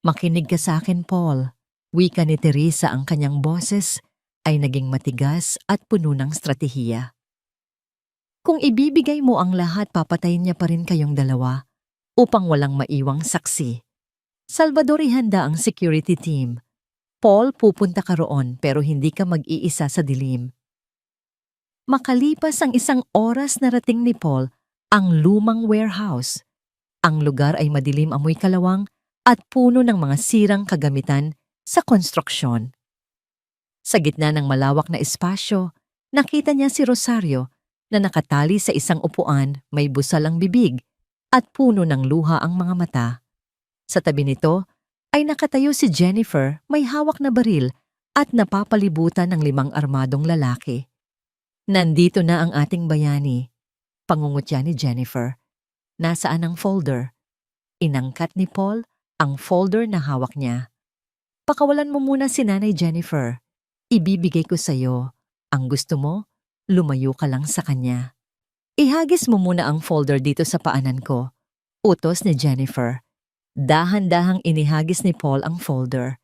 Makinig ka sa akin, Paul. Wika ni Teresa, ang kanyang boses ay naging matigas at puno ng stratehiya. Kung ibibigay mo ang lahat, papatayin niya pa rin kayong dalawa upang walang maiwang saksi. Salvador, ihanda ang security team. Paul, pupunta ka roon pero hindi ka mag-iisa sa dilim. Makalipas ang 1 oras, narating ni Paul ang lumang warehouse. Ang lugar ay madilim, amoy kalawang at puno ng mga sirang kagamitan sa konstruksyon. Sa gitna ng malawak na espasyo, nakita niya si Rosario na nakatali sa isang upuan, may busal ang bibig at puno ng luha ang mga mata. Sa tabi nito ay nakatayo si Jennifer, may hawak na baril at napapalibutan ng 5 armadong lalaki. Nandito na ang ating bayani, pangungutya ni Jennifer. Nasaan ang folder? Inangkat ni Paul ang folder na hawak niya. Pakawalan mo muna si Nanay Jennifer. Ibibigay ko sa'yo. Ang gusto mo, lumayo ka lang sa kanya. Ihagis mo muna ang folder dito sa paanan ko. Utos ni Jennifer. Dahan-dahang inihagis ni Paul ang folder.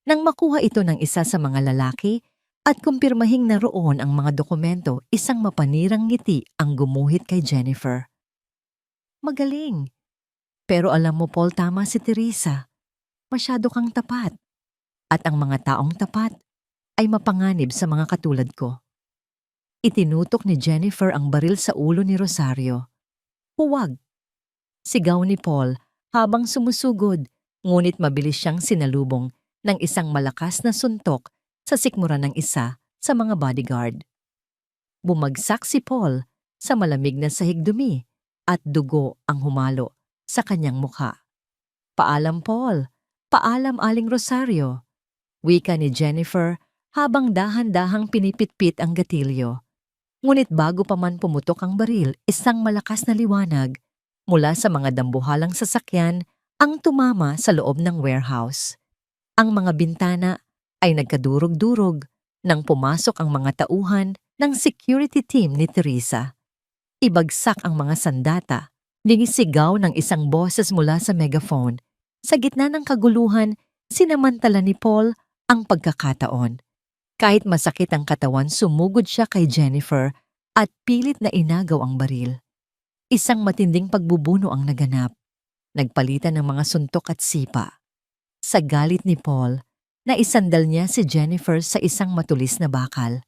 Nang makuha ito ng isa sa mga lalaki at kumpirmahing naroon ang mga dokumento, isang mapanirang ngiti ang gumuhit kay Jennifer. Magaling. Pero alam mo, Paul, tama si Teresa. Masyado kang tapat. At ang mga taong tapat ay mapanganib sa mga katulad ko. Itinutok ni Jennifer ang baril sa ulo ni Rosario. Huwag! Sigaw ni Paul habang sumusugod, ngunit mabilis siyang sinalubong ng isang malakas na suntok sa sikmura ng isa sa mga bodyguard. Bumagsak si Paul sa malamig na sahig, dumi at dugo ang humalo sa kanyang mukha. Paalam, Paul. Paalam, Aling Rosario. Wika ni Jennifer habang dahan-dahang pinipitpit ang gatilyo. Ngunit bago pa man pumutok ang baril, isang malakas na liwanag mula sa mga dambuhalang sasakyan ang tumama sa loob ng warehouse. Ang mga bintana ay nagkadurog-durog nang pumasok ang mga tauhan ng security team ni Teresa. Ibagsak ang mga sandata, ningisigaw ng isang boses mula sa megaphone. Sa gitna ng kaguluhan, sinamantala ni Paul ang pagkakataon. Kahit masakit ang katawan, sumugod siya kay Jennifer at pilit na inagaw ang baril. Isang matinding pagbubuno ang naganap. Nagpalitan ng mga suntok at sipa. Sa galit ni Paul, naisandal niya si Jennifer sa isang matulis na bakal.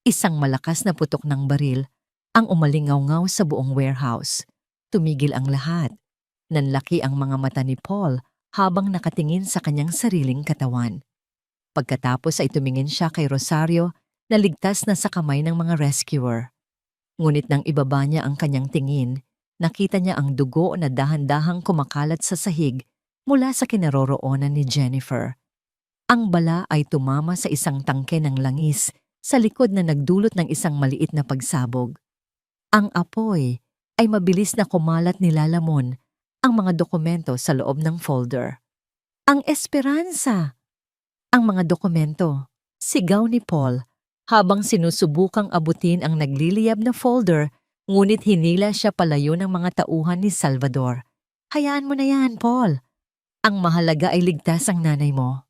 Isang malakas na putok ng baril ang umalingaw-ngaw sa buong warehouse. Tumigil ang lahat. Nanlaki ang mga mata ni Paul habang nakatingin sa kanyang sariling katawan. Pagkatapos ay tumingin siya kay Rosario na ligtas na sa kamay ng mga rescuer. Ngunit nang ibaba niya ang kanyang tingin, nakita niya ang dugo na dahan-dahang kumakalat sa sahig mula sa kinaroroonan ni Jennifer. Ang bala ay tumama sa isang tangke ng langis sa likod na nagdulot ng isang maliit na pagsabog. Ang apoy ay mabilis na kumalat, nilalamon ang mga dokumento sa loob ng folder. Ang esperansa! Ang mga dokumento, sigaw ni Paul habang sinusubukang abutin ang nagliliyab na folder, ngunit hinila siya palayo ng mga tauhan ni Salvador. Hayaan mo na yan, Paul. Ang mahalaga ay ligtas ang nanay mo.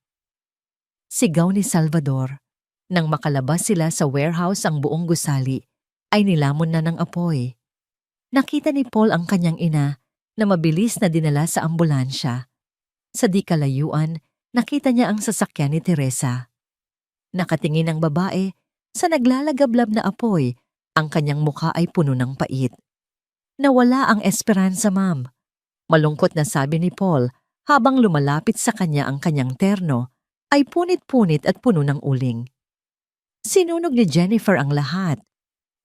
Sigaw ni Salvador. Nang makalabas sila sa warehouse, ang buong gusali ay nilamon na ng apoy. Nakita ni Paul ang kanyang ina na mabilis na dinala sa ambulansya. Sa di kalayuan, nakita niya ang sasakyan ni Teresa. Nakatingin ang babae sa naglalagablab na apoy, ang kanyang mukha ay puno ng pait. Nawala ang esperansa, ma'am. Malungkot na sabi ni Paul habang lumalapit sa kanya. Ang kanyang terno ay punit-punit at puno ng uling. Sinunog ni Jennifer ang lahat.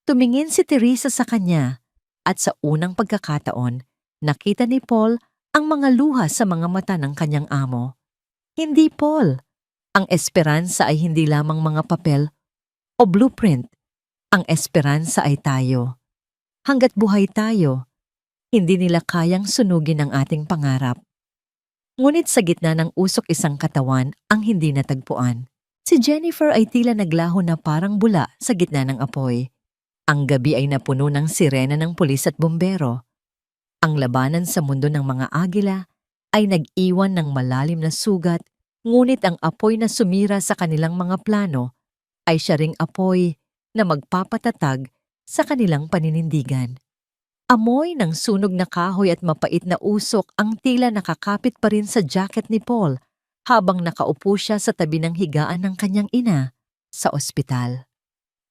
Tumingin si Teresa sa kanya at sa unang pagkakataon, nakita ni Paul ang mga luha sa mga mata ng kanyang amo. Hindi, Paul. Ang esperansa ay hindi lamang mga papel o blueprint. Ang esperansa ay tayo. Hanggat buhay tayo, hindi nila kayang sunugin ang ating pangarap. Ngunit sa gitna ng usok isang katawan ang hindi natagpuan. Si Jennifer ay tila naglaho na parang bula sa gitna ng apoy. Ang gabi ay napuno ng sirena ng pulis at bumbero. Ang labanan sa mundo ng mga agila ay nag-iwan ng malalim na sugat, ngunit ang apoy na sumira sa kanilang mga plano ay siya ring apoy na magpapatatag sa kanilang paninindigan. Amoy ng sunog na kahoy at mapait na usok ang tila nakakapit pa rin sa jacket ni Paul habang nakaupo siya sa tabi ng higaan ng kanyang ina sa ospital.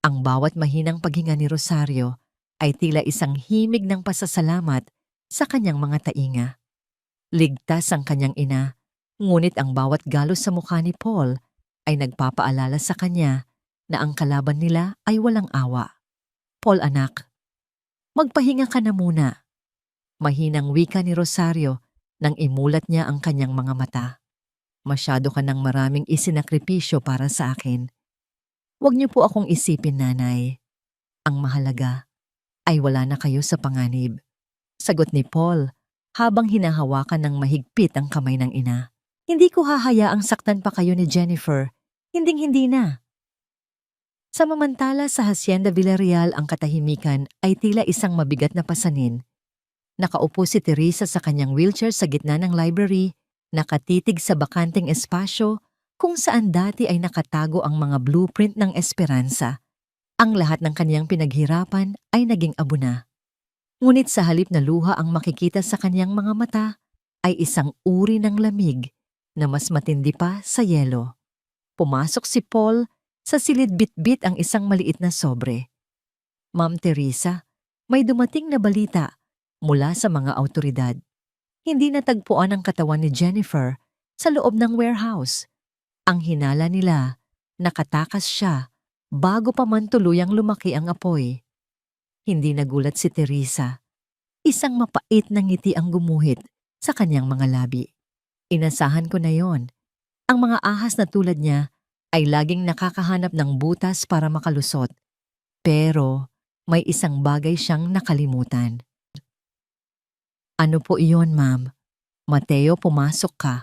Ang bawat mahinang paghinga ni Rosario ay tila isang himig ng pasasalamat sa kanyang mga tainga. Ligtas ang kanyang ina, ngunit ang bawat galos sa mukha ni Paul ay nagpapaalala sa kanya na ang kalaban nila ay walang awa. Paul anak, magpahinga ka na muna. Mahinang wika ni Rosario nang imulat niya ang kanyang mga mata. Masyado ka ng maraming isinakripisyo para sa akin. Huwag niyo po akong isipin, nanay. Ang mahalaga ay wala na kayo sa panganib. Sagot ni Paul habang hinahawakan ng mahigpit ang kamay ng ina. Hindi ko hahayaang saktan pa kayo ni Jennifer. Hinding-hindi na. Samamantala sa Hacienda Villarreal ang katahimikan ay tila isang mabigat na pasanin. Nakaupo si Teresa sa kanyang wheelchair sa gitna ng library, nakatitig sa bakanting espasyo kung saan dati ay nakatago ang mga blueprint ng esperansa. Ang lahat ng kanyang pinaghirapan ay naging abo na. Ngunit sa halip na luha ang makikita sa kanyang mga mata ay isang uri ng lamig na mas matindi pa sa yelo. Pumasok si Paul. Sa silid bitbit ang isang maliit na sobre. Ma'am Teresa, may dumating na balita mula sa mga awtoridad. Hindi natagpuan ang katawan ni Jennifer sa loob ng warehouse. Ang hinala nila, nakatakas siya bago pa man tuluyang lumaki ang apoy. Hindi nagulat si Teresa. Isang mapait na ngiti ang gumuhit sa kanyang mga labi. Inasahan ko na yon. Ang mga ahas na tulad niya ay laging nakakahanap ng butas para makalusot. Pero may isang bagay siyang nakalimutan. Ano po iyon, ma'am? Mateo, pumasok ka.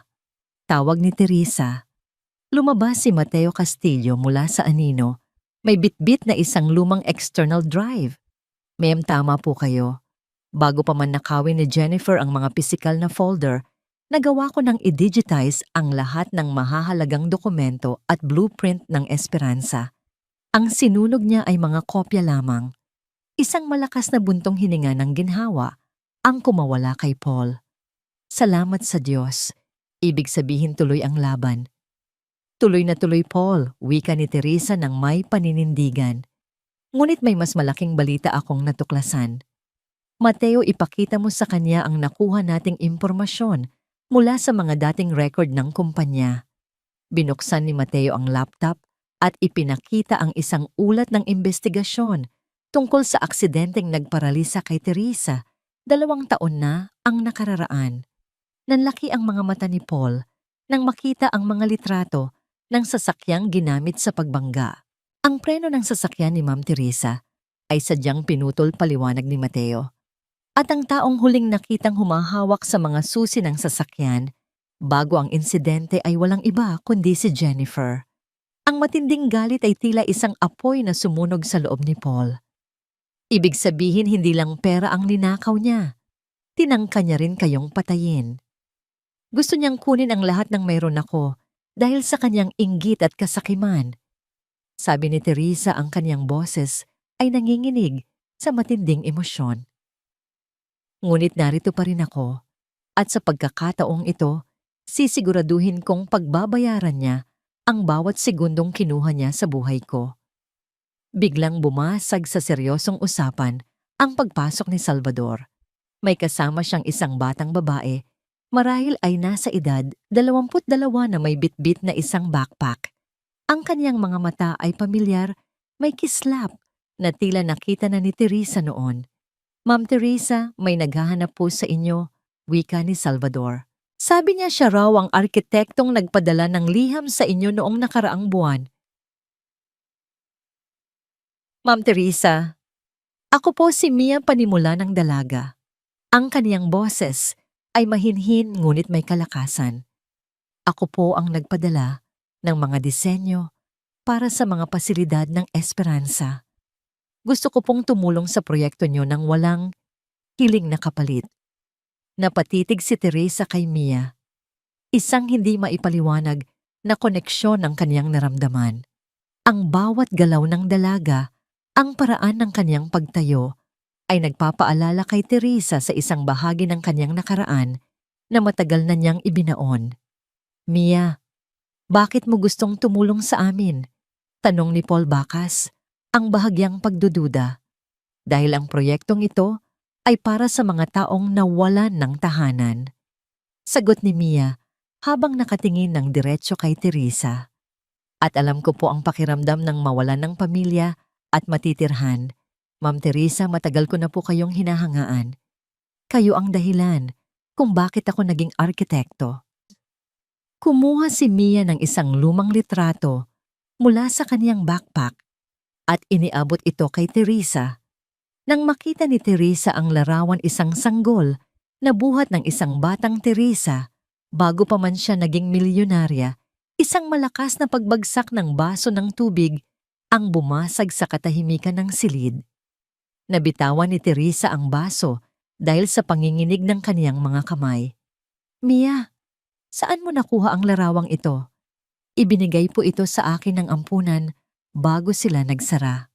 Tawag ni Teresa. Lumabas si Mateo Castillo mula sa anino. May bitbit na isang lumang external drive. Ma'am, tama po kayo. Bago pa man nakawin ni Jennifer ang mga pisikal na folder, nagawa ko nang i-digitize ang lahat ng mahahalagang dokumento at blueprint ng Esperanza. Ang sinunog niya ay mga kopya lamang. Isang malakas na buntong hininga ng ginhawa ang kumawala kay Paul. Salamat sa Diyos. Ibig sabihin tuloy ang laban. Tuloy na tuloy, Paul, wika ni Teresa ng may paninindigan. Ngunit may mas malaking balita akong natuklasan. Mateo, ipakita mo sa kanya ang nakuha nating impormasyon mula sa mga dating record ng kumpanya. Binuksan ni Mateo ang laptop at ipinakita ang isang ulat ng investigasyon tungkol sa aksidenteng nagparalisa kay Teresa. 2 taon na ang nakararaan. Nanlaki ang mga mata ni Paul nang makita ang mga litrato ng sasakyang ginamit sa pagbangga. Ang preno ng sasakyan ni Ma'am Teresa ay sadyang pinutol, paliwanag ni Mateo. At ang taong huling nakitang humahawak sa mga susi ng sasakyan bago ang insidente ay walang iba kundi si Jennifer. Ang matinding galit ay tila isang apoy na sumunog sa loob ni Paul. Ibig sabihin hindi lang pera ang ninakaw niya. Tinangka niya rin kayong patayin. Gusto niyang kunin ang lahat ng mayroon ako dahil sa kanyang inggit at kasakiman. Sabi ni Teresa, ang kanyang boses ay nanginginig sa matinding emosyon. Ngunit narito pa rin ako, at sa pagkakataong ito, sisiguraduhin kong pagbabayaran niya ang bawat segundong kinuha niya sa buhay ko. Biglang bumasag sa seryosong usapan ang pagpasok ni Salvador. May kasama siyang isang batang babae, marahil ay nasa edad 22 na may bitbit na isang backpack. Ang kanyang mga mata ay pamilyar, may kislap na tila nakita na ni Teresa noon. Ma'am Teresa, may naghahanap po sa inyo, wika ni Salvador. Sabi niya siya raw ang arkitektong nagpadala ng liham sa inyo noong nakaraang buwan. Ma'am Teresa, ako po si Mia Panimula ng Dalaga. Ang kaniyang boses ay mahinhin ngunit may kalakasan. Ako po ang nagpadala ng mga disenyo para sa mga pasilidad ng Esperanza. Gusto ko pong tumulong sa proyekto niyo nang walang hiling na kapalit. Napatitig si Teresa kay Mia. Isang hindi maipaliwanag na koneksyon ang kaniyang naramdaman. Ang bawat galaw ng dalaga, ang paraan ng kaniyang pagtayo, ay nagpapaalala kay Teresa sa isang bahagi ng kaniyang nakaraan na matagal na niyang ibinaon. Mia, bakit mo gustong tumulong sa amin? Tanong ni Paul Bacas, ang bahagyang pagdududa. Dahil ang proyektong ito ay para sa mga taong nawalan ng tahanan. Sagot ni Mia habang nakatingin ng diretsyo kay Teresa. At alam ko po ang pakiramdam ng mawalan ng pamilya at matitirhan. Ma'am Teresa, matagal ko na po kayong hinahangaan. Kayo ang dahilan kung bakit ako naging arkitekto. Kumuha si Mia ng isang lumang litrato mula sa kaniyang backpack at iniabot ito kay Teresa. Nang makita ni Teresa ang larawan isang sanggol na buhat ng isang batang Teresa, bago pa man siya naging milyonarya, isang malakas na pagbagsak ng baso ng tubig ang bumasag sa katahimikan ng silid. Nabitawan ni Teresa ang baso dahil sa panginginig ng kaniyang mga kamay. Mia, saan mo nakuha ang larawang ito? Ibinigay po ito sa akin ng ampunan bago sila nagsara.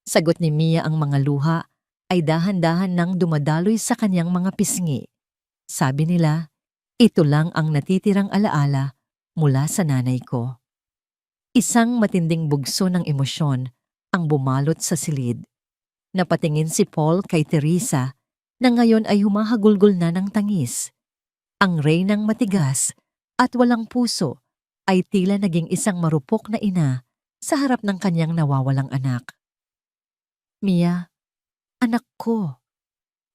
Sagot ni Mia, ang mga luha ay dahan-dahan nang dumadaloy sa kaniyang mga pisngi. Sabi nila, ito lang ang natitirang alaala mula sa nanay ko. Isang matinding bugso ng emosyon ang bumalot sa silid. Napatingin si Paul kay Teresa na ngayon ay humahagulgol na ng tangis. Ang reynang matigas at walang puso ay tila naging isang marupok na ina sa harap ng kanyang nawawalang anak. Mia, anak ko.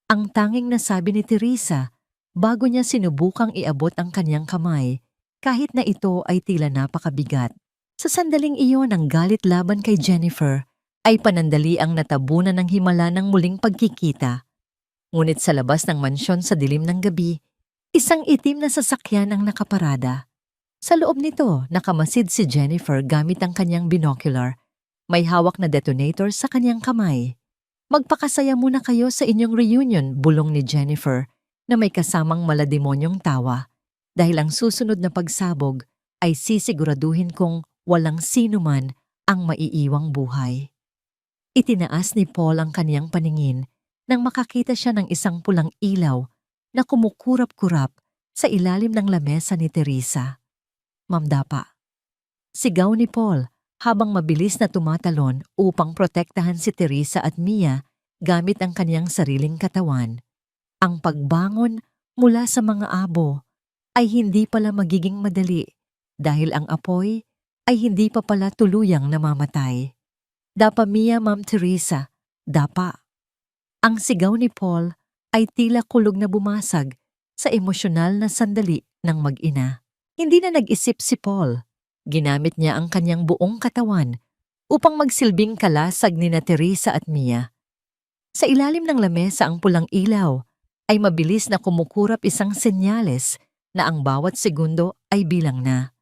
Ang tanging nasabi ni Teresa bago niya sinubukang iabot ang kanyang kamay kahit na ito ay tila napakabigat. Sa sandaling iyon, ang galit laban kay Jennifer ay panandali ang natabunan ng himala ng muling pagkikita. Ngunit sa labas ng mansyon sa dilim ng gabi, isang itim na sasakyan ang nakaparada. Sa loob nito, nakamasid si Jennifer gamit ang kanyang binocular. May hawak na detonator sa kanyang kamay. Magpakasaya muna kayo sa inyong reunion, bulong ni Jennifer na may kasamang malademonyong tawa. Dahil ang susunod na pagsabog ay sisiguraduhin kong walang sino man ang maiiwang buhay. Itinaas ni Paul ang kaniyang paningin nang makakita siya ng isang pulang ilaw na kumukurap-kurap sa ilalim ng lamesa ni Teresa. Mamdapa. Sigaw ni Paul habang mabilis na tumatalon upang protektahan si Teresa at Mia gamit ang kaniyang sariling katawan. Ang pagbangon mula sa mga abo ay hindi pala magiging madali dahil ang apoy ay hindi pa pala tuluyang namamatay. Dapa Mia, Ma'am Teresa, dapa. Ang sigaw ni Paul ay tila kulog na bumasag sa emosyonal na sandali ng mag-ina. Hindi na nag-isip si Paul. Ginamit niya ang kanyang buong katawan upang magsilbing kalasag ni na Teresa at Mia. Sa ilalim ng lamesa ang pulang ilaw ay mabilis na kumukurap isang senyales na ang bawat segundo ay bilang na.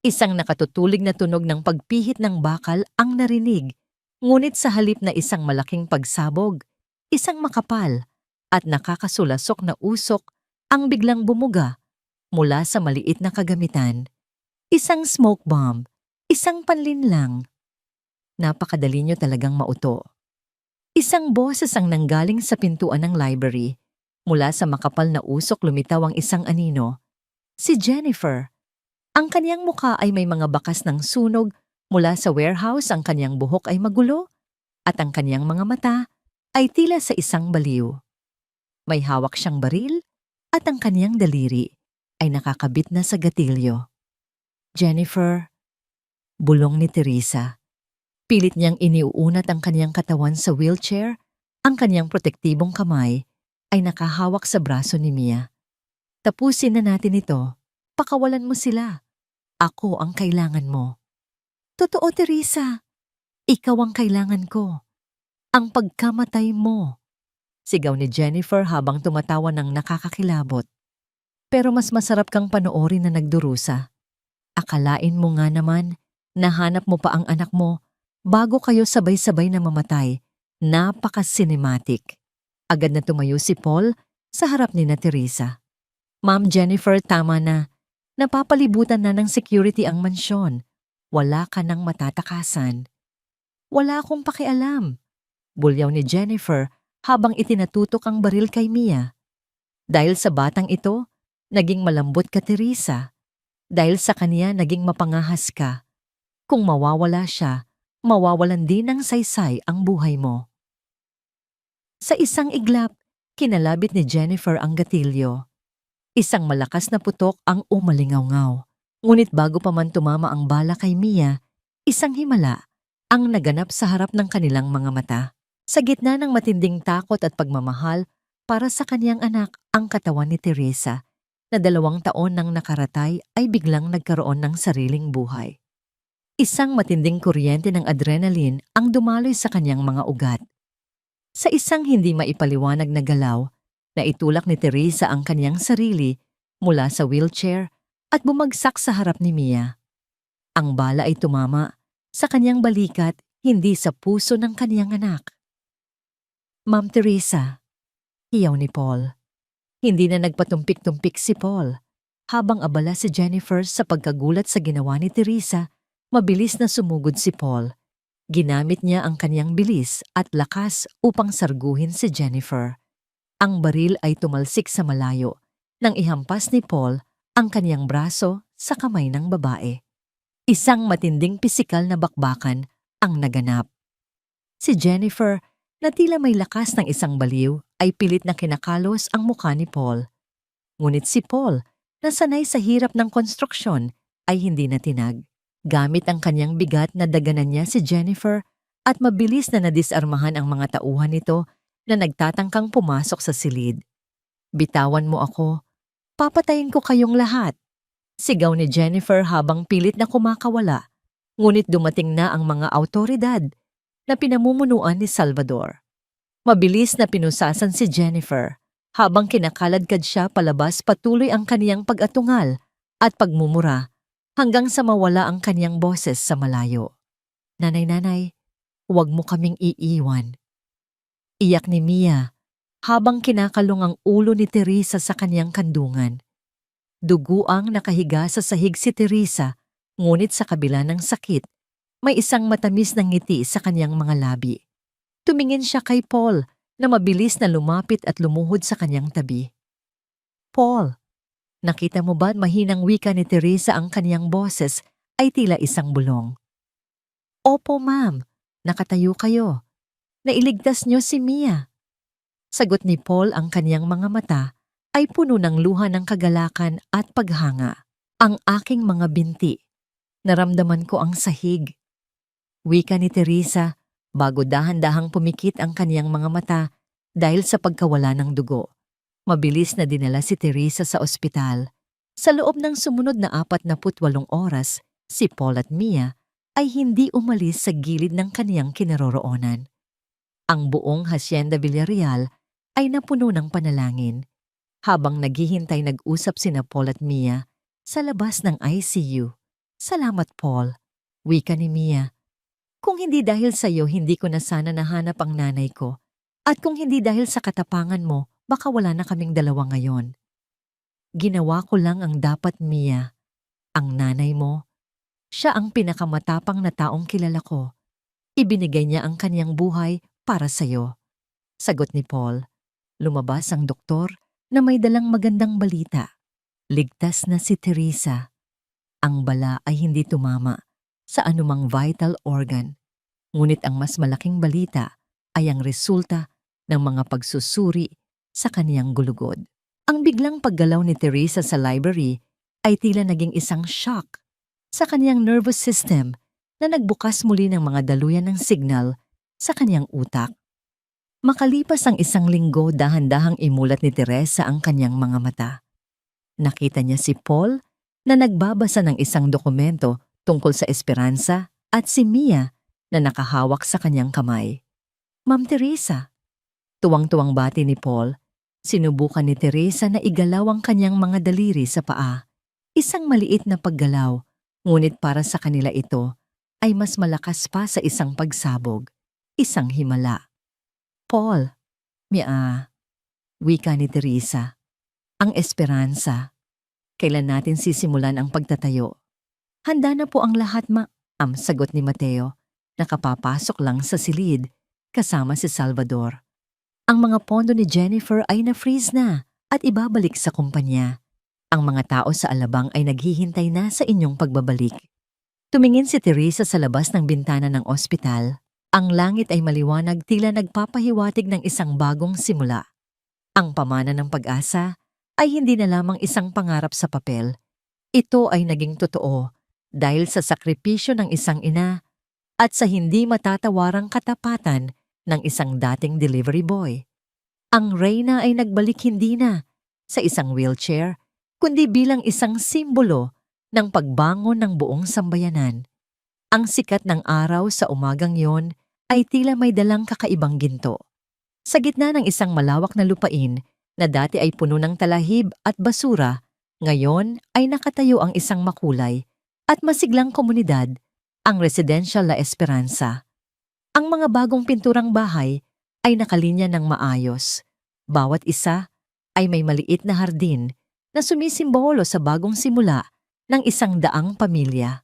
Isang nakatutulig na tunog ng pagpihit ng bakal ang narinig, ngunit sa halip na isang malaking pagsabog, isang makapal at nakakasulasok na usok ang biglang bumuga mula sa maliit na kagamitan. Isang smoke bomb, isang panlinlang. Napakadali niyo talagang mauto. Isang boses ang nanggaling sa pintuan ng library. Mula sa makapal na usok lumitaw ang isang anino. Si Jennifer. Ang kaniyang mukha ay may mga bakas ng sunog. Mula sa warehouse ang kaniyang buhok ay magulo at ang kaniyang mga mata ay tila sa isang baliw. May hawak siyang baril at ang kaniyang daliri ay nakakabit na sa gatilyo. Jennifer, bulong ni Teresa. Pilit niyang iniuunat ang kaniyang katawan sa wheelchair, ang kaniyang protektibong kamay ay nakahawak sa braso ni Mia. Tapusin na natin ito. Pakawalan mo sila. Ako ang kailangan mo. Totoo, Teresa. Ikaw ang kailangan ko. Ang pagkamatay mo. Sigaw ni Jennifer habang tumatawa ng nakakakilabot. Pero mas masarap kang panoorin na nagdurusa. Akalain mo nga naman, nahanap mo pa ang anak mo bago kayo sabay-sabay na mamatay. Napaka-cinematic. Agad na tumayo si Paul sa harap ni na Teresa. Ma'am Jennifer, tama na. Napapalibutan na ng security ang mansyon. Wala ka nang matatakasan. Wala akong pakialam. Bulyaw ni Jennifer habang itinatutok ang baril kay Mia. Dahil sa batang ito, naging malambot ka, Teresa. Dahil sa kanya, naging mapangahas ka. Kung mawawala siya, mawawalan din ng saysay ang buhay mo. Sa isang iglap, kinalabit ni Jennifer ang gatilyo. Isang malakas na putok ang umalingaw-ngaw. Ngunit bago pa man tumama ang bala kay Mia, isang himala ang naganap sa harap ng kanilang mga mata. Sa gitna ng matinding takot at pagmamahal para sa kaniyang anak, ang katawan ni Teresa, na 2 taon nang nakaratay, ay biglang nagkaroon ng sariling buhay. Isang matinding kuryente ng adrenaline ang dumaloy sa kaniyang mga ugat. Sa isang hindi maipaliwanag na galaw, naitulak ni Teresa ang kaniyang sarili mula sa wheelchair at bumagsak sa harap ni Mia. Ang bala ay tumama sa kaniyang balikat, hindi sa puso ng kaniyang anak. Ma'am Teresa, hiyaw ni Paul. Hindi na nagpatumpik-tumpik si Paul. Habang abala si Jennifer sa pagkagulat sa ginawa ni Teresa, mabilis na sumugod si Paul. Ginamit niya ang kaniyang bilis at lakas upang sarguhin si Jennifer. Ang baril ay tumalsik sa malayo nang ihampas ni Paul ang kaniyang braso sa kamay ng babae. Isang matinding pisikal na bakbakan ang naganap. Si Jennifer, na tila may lakas ng isang baliw, ay pilit na kinakalos ang mukha ni Paul. Ngunit si Paul, na sanay sa hirap ng konstruksyon, ay hindi natinag. Gamit ang kanyang bigat na daganan niya si Jennifer at mabilis na nadisarmahan ang mga tauhan nito na nagtatangkang pumasok sa silid. Bitawan mo ako, papatayin ko kayong lahat. Sigaw ni Jennifer habang pilit na kumakawala. Ngunit dumating na ang mga awtoridad na pinamumunuan ni Salvador. Mabilis na pinusasan si Jennifer. Habang kinakaladkad siya palabas, patuloy ang kaniyang pag-atungal at pagmumura hanggang sa mawala ang kaniyang boses sa malayo. Nanay, huwag mo kaming iiwan. Iyak ni Mia habang kinakalong ang ulo ni Teresa sa kaniyang kandungan. Duguang nakahiga sa sahig si Teresa, ngunit sa kabila ng sakit, may isang matamis na ngiti sa kaniyang mga labi. Tumingin siya kay Paul na mabilis na lumapit at lumuhod sa kanyang tabi. Paul, nakita mo ba mahinang wika ni Teresa ang kaniyang boses ay tila isang bulong? Opo, ma'am. Nakatayo kayo. Nailigtas niyo si Mia. Sagot ni Paul, ang kaniyang mga mata ay puno ng luha ng kagalakan at paghanga. Ang aking mga binti. Naramdaman ko ang sahig. Wika ni Teresa bago dahan-dahang pumikit ang kaniyang mga mata dahil sa pagkawala ng dugo. Mabilis na dinala si Teresa sa ospital. Sa loob ng sumunod na 48 oras, si Paul at Mia ay hindi umalis sa gilid ng kaniyang kinaroroonan. Ang buong Hacienda Villarreal ay napuno ng panalangin. Habang naghihintay, nag-usap sina Paul at Mia sa labas ng ICU. Salamat, Paul. Wika ni Mia. Kung hindi dahil sa iyo, hindi ko na sana nahanap ang nanay ko. At kung hindi dahil sa katapangan mo, baka wala na kaming dalawa ngayon. Ginawa ko lang ang dapat, Mia. Ang nanay mo, siya ang pinakamatapang na taong kilala ko. Ibinigay niya ang kaniyang buhay para sa iyo. Sagot ni Paul. Lumabas ang doktor na may dalang magandang balita. Ligtas na si Teresa. Ang bala ay hindi tumama sa anumang vital organ. Ngunit ang mas malaking balita ay ang resulta ng mga pagsusuri sa kaniyang gulugod. Ang biglang paggalaw ni Teresa sa library ay tila naging isang shock sa kaniyang nervous system na nagbukas muli ng mga daluyan ng signal sa kaniyang utak. Makalipas ang 1 linggo, dahan-dahang imulat ni Teresa ang kaniyang mga mata. Nakita niya si Paul na nagbabasa ng isang dokumento tungkol sa esperansa at si Mia na nakahawak sa kanyang kamay. Ma'am Teresa. Tuwang-tuwang bati ni Paul, sinubukan ni Teresa na igalaw ang kanyang mga daliri sa paa. Isang maliit na paggalaw, ngunit para sa kanila ito ay mas malakas pa sa isang pagsabog, isang himala. Paul, Mia, wika ni Teresa, ang esperansa. Kailan natin sisimulan ang pagtatayo? Handa na po ang lahat, ma'am, sagot ni Mateo. Nakapapasok lang sa silid, kasama si Salvador. Ang mga pondo ni Jennifer ay na-freeze na at ibabalik sa kumpanya. Ang mga tao sa alabang ay naghihintay na sa inyong pagbabalik. Tumingin si Teresa sa labas ng bintana ng ospital. Ang langit ay maliwanag, tila nagpapahiwatig ng isang bagong simula. Ang pamana ng pag-asa ay hindi na lamang isang pangarap sa papel. Ito ay naging totoo dahil sa sakripisyo ng isang ina at sa hindi matatawarang katapatan ng isang dating delivery boy. Ang Reyna ay nagbalik hindi na sa isang wheelchair, kundi bilang isang simbolo ng pagbangon ng buong sambayanan. Ang sikat ng araw sa umagang yon ay tila may dalang kakaibang ginto. Sa gitna ng isang malawak na lupain na dati ay puno ng talahib at basura, ngayon ay nakatayo ang isang makulay at masiglang komunidad, ang Residential La Esperanza. Ang mga bagong pinturang bahay ay nakalinya ng maayos. Bawat isa ay may maliit na hardin na sumisimbolo sa bagong simula ng isang daang pamilya.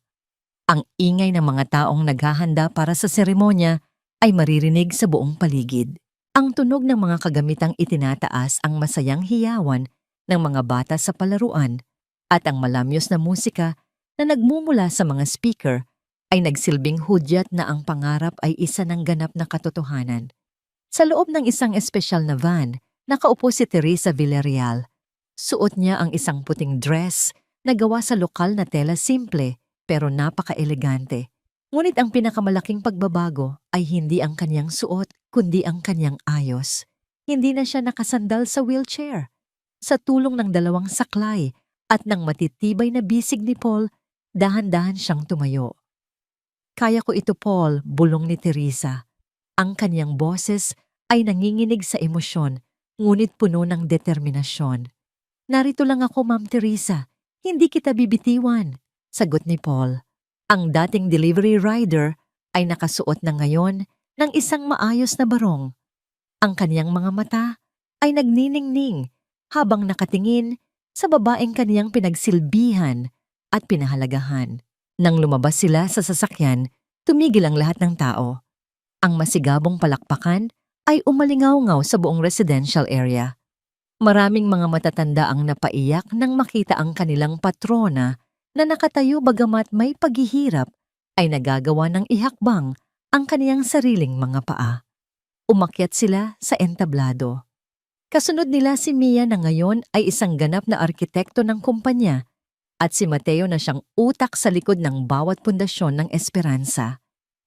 Ang ingay ng mga taong naghahanda para sa seremonya ay maririnig sa buong paligid. Ang tunog ng mga kagamitang itinataas ang masayang hiyawan ng mga bata sa palaruan at ang malamyos na musika na nagmumula sa mga speaker ay nagsilbing hudyat na ang pangarap ay isa ng ganap na katotohanan. Sa loob ng isang espesyal na van, nakaupo si Teresa Villarreal. Suot niya ang isang puting dress na gawa sa lokal na tela simple pero napaka-elegante. Ngunit ang pinakamalaking pagbabago ay hindi ang kanyang suot kundi ang kanyang ayos. Hindi na siya nakasandal sa wheelchair. Sa tulong ng dalawang saklay at ng matitibay na bisig ni Paul, dahan-dahan siyang tumayo. Kaya ko ito, Paul, bulong ni Teresa. Ang kanyang boses ay nanginginig sa emosyon, ngunit puno ng determinasyon. Narito lang ako, Ma'am Teresa. Hindi kita bibitiwan, sagot ni Paul. Ang dating delivery rider ay nakasuot na ngayon ng isang maayos na barong. Ang kanyang mga mata ay nagniningning habang nakatingin sa babaeng kaniyang pinagsilbihan at pinahalagahan. Nang lumabas sila sa sasakyan, tumigil ang lahat ng tao. Ang masigabong palakpakan ay umalingaw-ngaw sa buong residential area. Maraming mga matatanda ang napaiyak nang makita ang kanilang patrona na nakatayo bagamat may paghihirap ay nagagawa ng ihakbang ang kaniyang sariling mga paa. Umakyat sila sa entablado. Kasunod nila si Mia na ngayon ay isang ganap na arkitekto ng kumpanya at si Mateo na siyang utak sa likod ng bawat pundasyon ng Esperanza.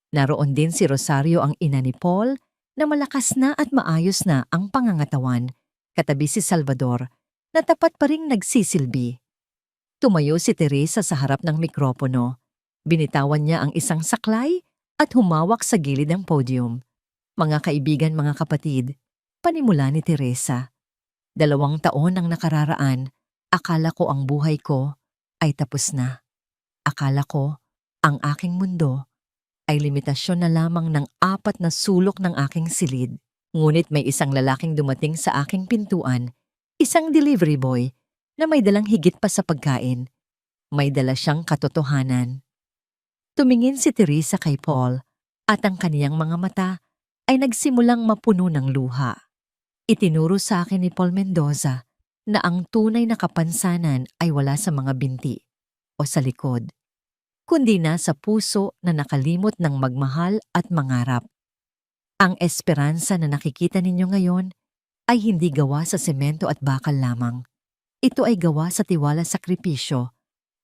Naroon din si Rosario, ang ina ni Paul, na malakas na at maayos na ang pangangatawan, katabi si Salvador na tapat pa ring nagsisilbi. Tumayo si Teresa sa harap ng mikropono. Binitawan niya ang isang saklay at humawak sa gilid ng podium. Mga kaibigan, mga kapatid, panimula ni Teresa. 2 taon ang nakararaan, akala ko ang buhay ko ay tapos na. Akala ko ang aking mundo ay limitasyon na lamang ng 4 na sulok ng aking silid. Ngunit may isang lalaking dumating sa aking pintuan, isang delivery boy na may dalang higit pa sa pagkain. May dala siyang katotohanan. Tumingin si Teresa kay Paul at ang kaniyang mga mata ay nagsimulang mapuno ng luha. Itinuro sa akin ni Paul Mendoza na ang tunay na kapansanan ay wala sa mga binti o sa likod, kundi na sa puso na nakalimot ng magmahal at mangarap. Ang esperansa na nakikita ninyo ngayon ay hindi gawa sa semento at bakal lamang. Ito ay gawa sa tiwala, sakripisyo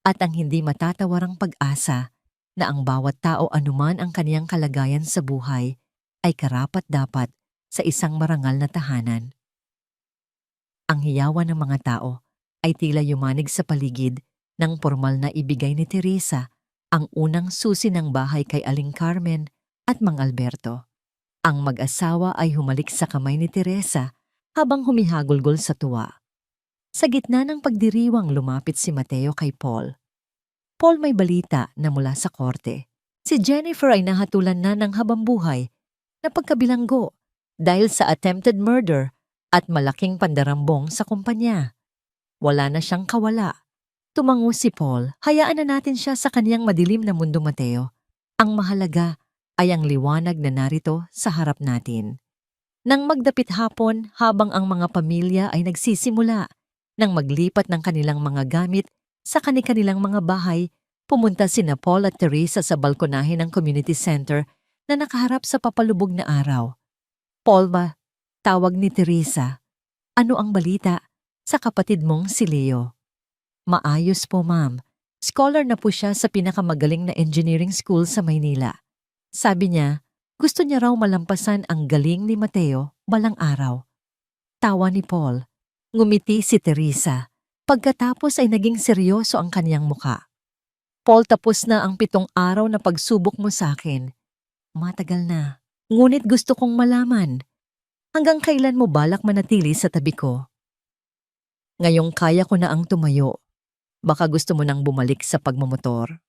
at ang hindi matatawarang pag-asa na ang bawat tao, anuman ang kaniyang kalagayan sa buhay, ay karapat-dapat sa isang marangal na tahanan. Ang hiyawan ng mga tao ay tila yumanig sa paligid nang formal na ibigay ni Teresa ang unang susi ng bahay kay Aling Carmen at Mang Alberto. Ang mag-asawa ay humalik sa kamay ni Teresa habang humihagulgol sa tuwa. Sa gitna ng pagdiriwang lumapit si Mateo kay Paul. Paul, may balita na mula sa korte. Si Jennifer ay nahatulan na ng habambuhay na pagkabilanggo dahil sa attempted murder at malaking pandarambong sa kumpanya. Wala na siyang kawala. Tumango si Paul, hayaan na natin siya sa kaniyang madilim na mundo, Mateo. Ang mahalaga ay ang liwanag na narito sa harap natin. Nang magdapit hapon habang ang mga pamilya ay nagsisimula nang maglipat ng kanilang mga gamit sa kani-kanilang mga bahay, pumunta sina Paul at Teresa sa balkonahe ng community center na nakaharap sa papalubog na araw. Paul ba? Tawag ni Teresa. Ano ang balita sa kapatid mong si Leo? Maayos po, ma'am. Scholar na po siya sa pinakamagaling na engineering school sa Maynila. Sabi niya, gusto niya raw malampasan ang galing ni Mateo balang araw. Tawa ni Paul. Ngumiti si Teresa. Pagkatapos ay naging seryoso ang kaniyang muka. Paul, tapos na ang 7 araw na pagsubok mo sa akin. Matagal na. Ngunit gusto kong malaman. Hanggang kailan mo balak manatili sa tabi ko? Ngayong kaya ko na ang tumayo. Baka gusto mo nang bumalik sa pagmumotor.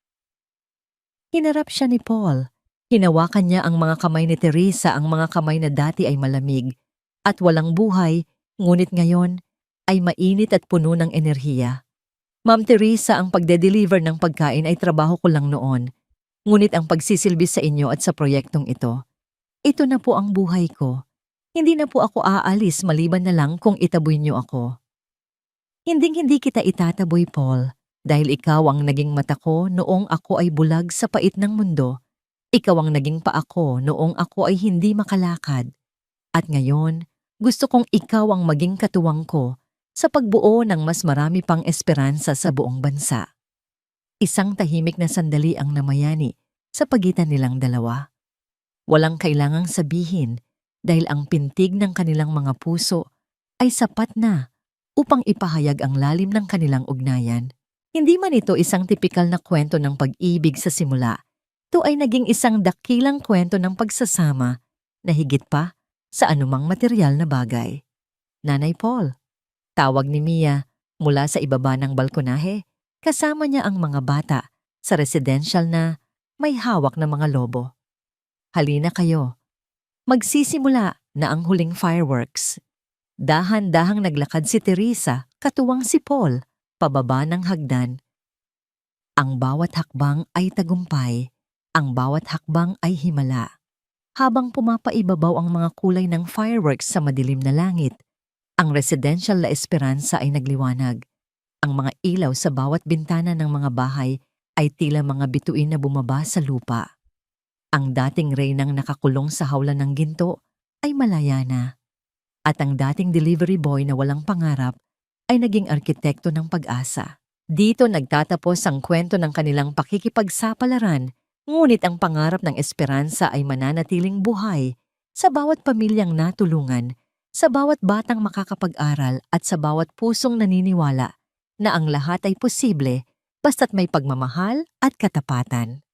Hinarap siya ni Paul. Hinawakan niya ang mga kamay ni Teresa, ang mga kamay na dati ay malamig at walang buhay, ngunit ngayon ay mainit at puno ng enerhiya. Ma'am Teresa, ang pagde-deliver ng pagkain ay trabaho ko lang noon. Ngunit ang pagsisilbi sa inyo at sa proyektong ito na po ang buhay ko. Hindi na po ako aalis maliban na lang kung itaboy niyo ako. Hinding-hindi kita itataboy, Paul, dahil ikaw ang naging mata ko noong ako ay bulag sa pait ng mundo. Ikaw ang naging paa ko noong ako ay hindi makalakad. At ngayon, gusto kong ikaw ang maging katuwang ko sa pagbuo ng mas marami pang esperansa sa buong bansa. Isang tahimik na sandali ang namayani sa pagitan nilang dalawa. Walang kailangang sabihin dahil ang pintig ng kanilang mga puso ay sapat na upang ipahayag ang lalim ng kanilang ugnayan. Hindi man ito isang tipikal na kwento ng pag-ibig sa simula, ito ay naging isang dakilang kwento ng pagsasama na higit pa sa anumang material na bagay. Nanay Paul, tawag ni Mia mula sa ibaba ng balkonahe, kasama niya ang mga bata sa residential na may hawak na mga lobo. Halina kayo. Magsisimula na ang huling fireworks. Dahan-dahang naglakad si Teresa, katuwang si Paul, pababa ng hagdan. Ang bawat hakbang ay tagumpay, ang bawat hakbang ay himala. Habang pumapaibabaw ang mga kulay ng fireworks sa madilim na langit, ang residential La Esperanza ay nagliwanag. Ang mga ilaw sa bawat bintana ng mga bahay ay tila mga bituin na bumaba sa lupa. Ang dating reynang nakakulong sa hawlan ng ginto ay malaya na. At ang dating delivery boy na walang pangarap ay naging arkitekto ng pag-asa. Dito nagtatapos ang kwento ng kanilang pakikipagsapalaran, ngunit ang pangarap ng Esperanza ay mananatiling buhay sa bawat pamilyang natulungan, sa bawat batang makakapag-aral at sa bawat pusong naniniwala na ang lahat ay posible basta't may pagmamahal at katapatan.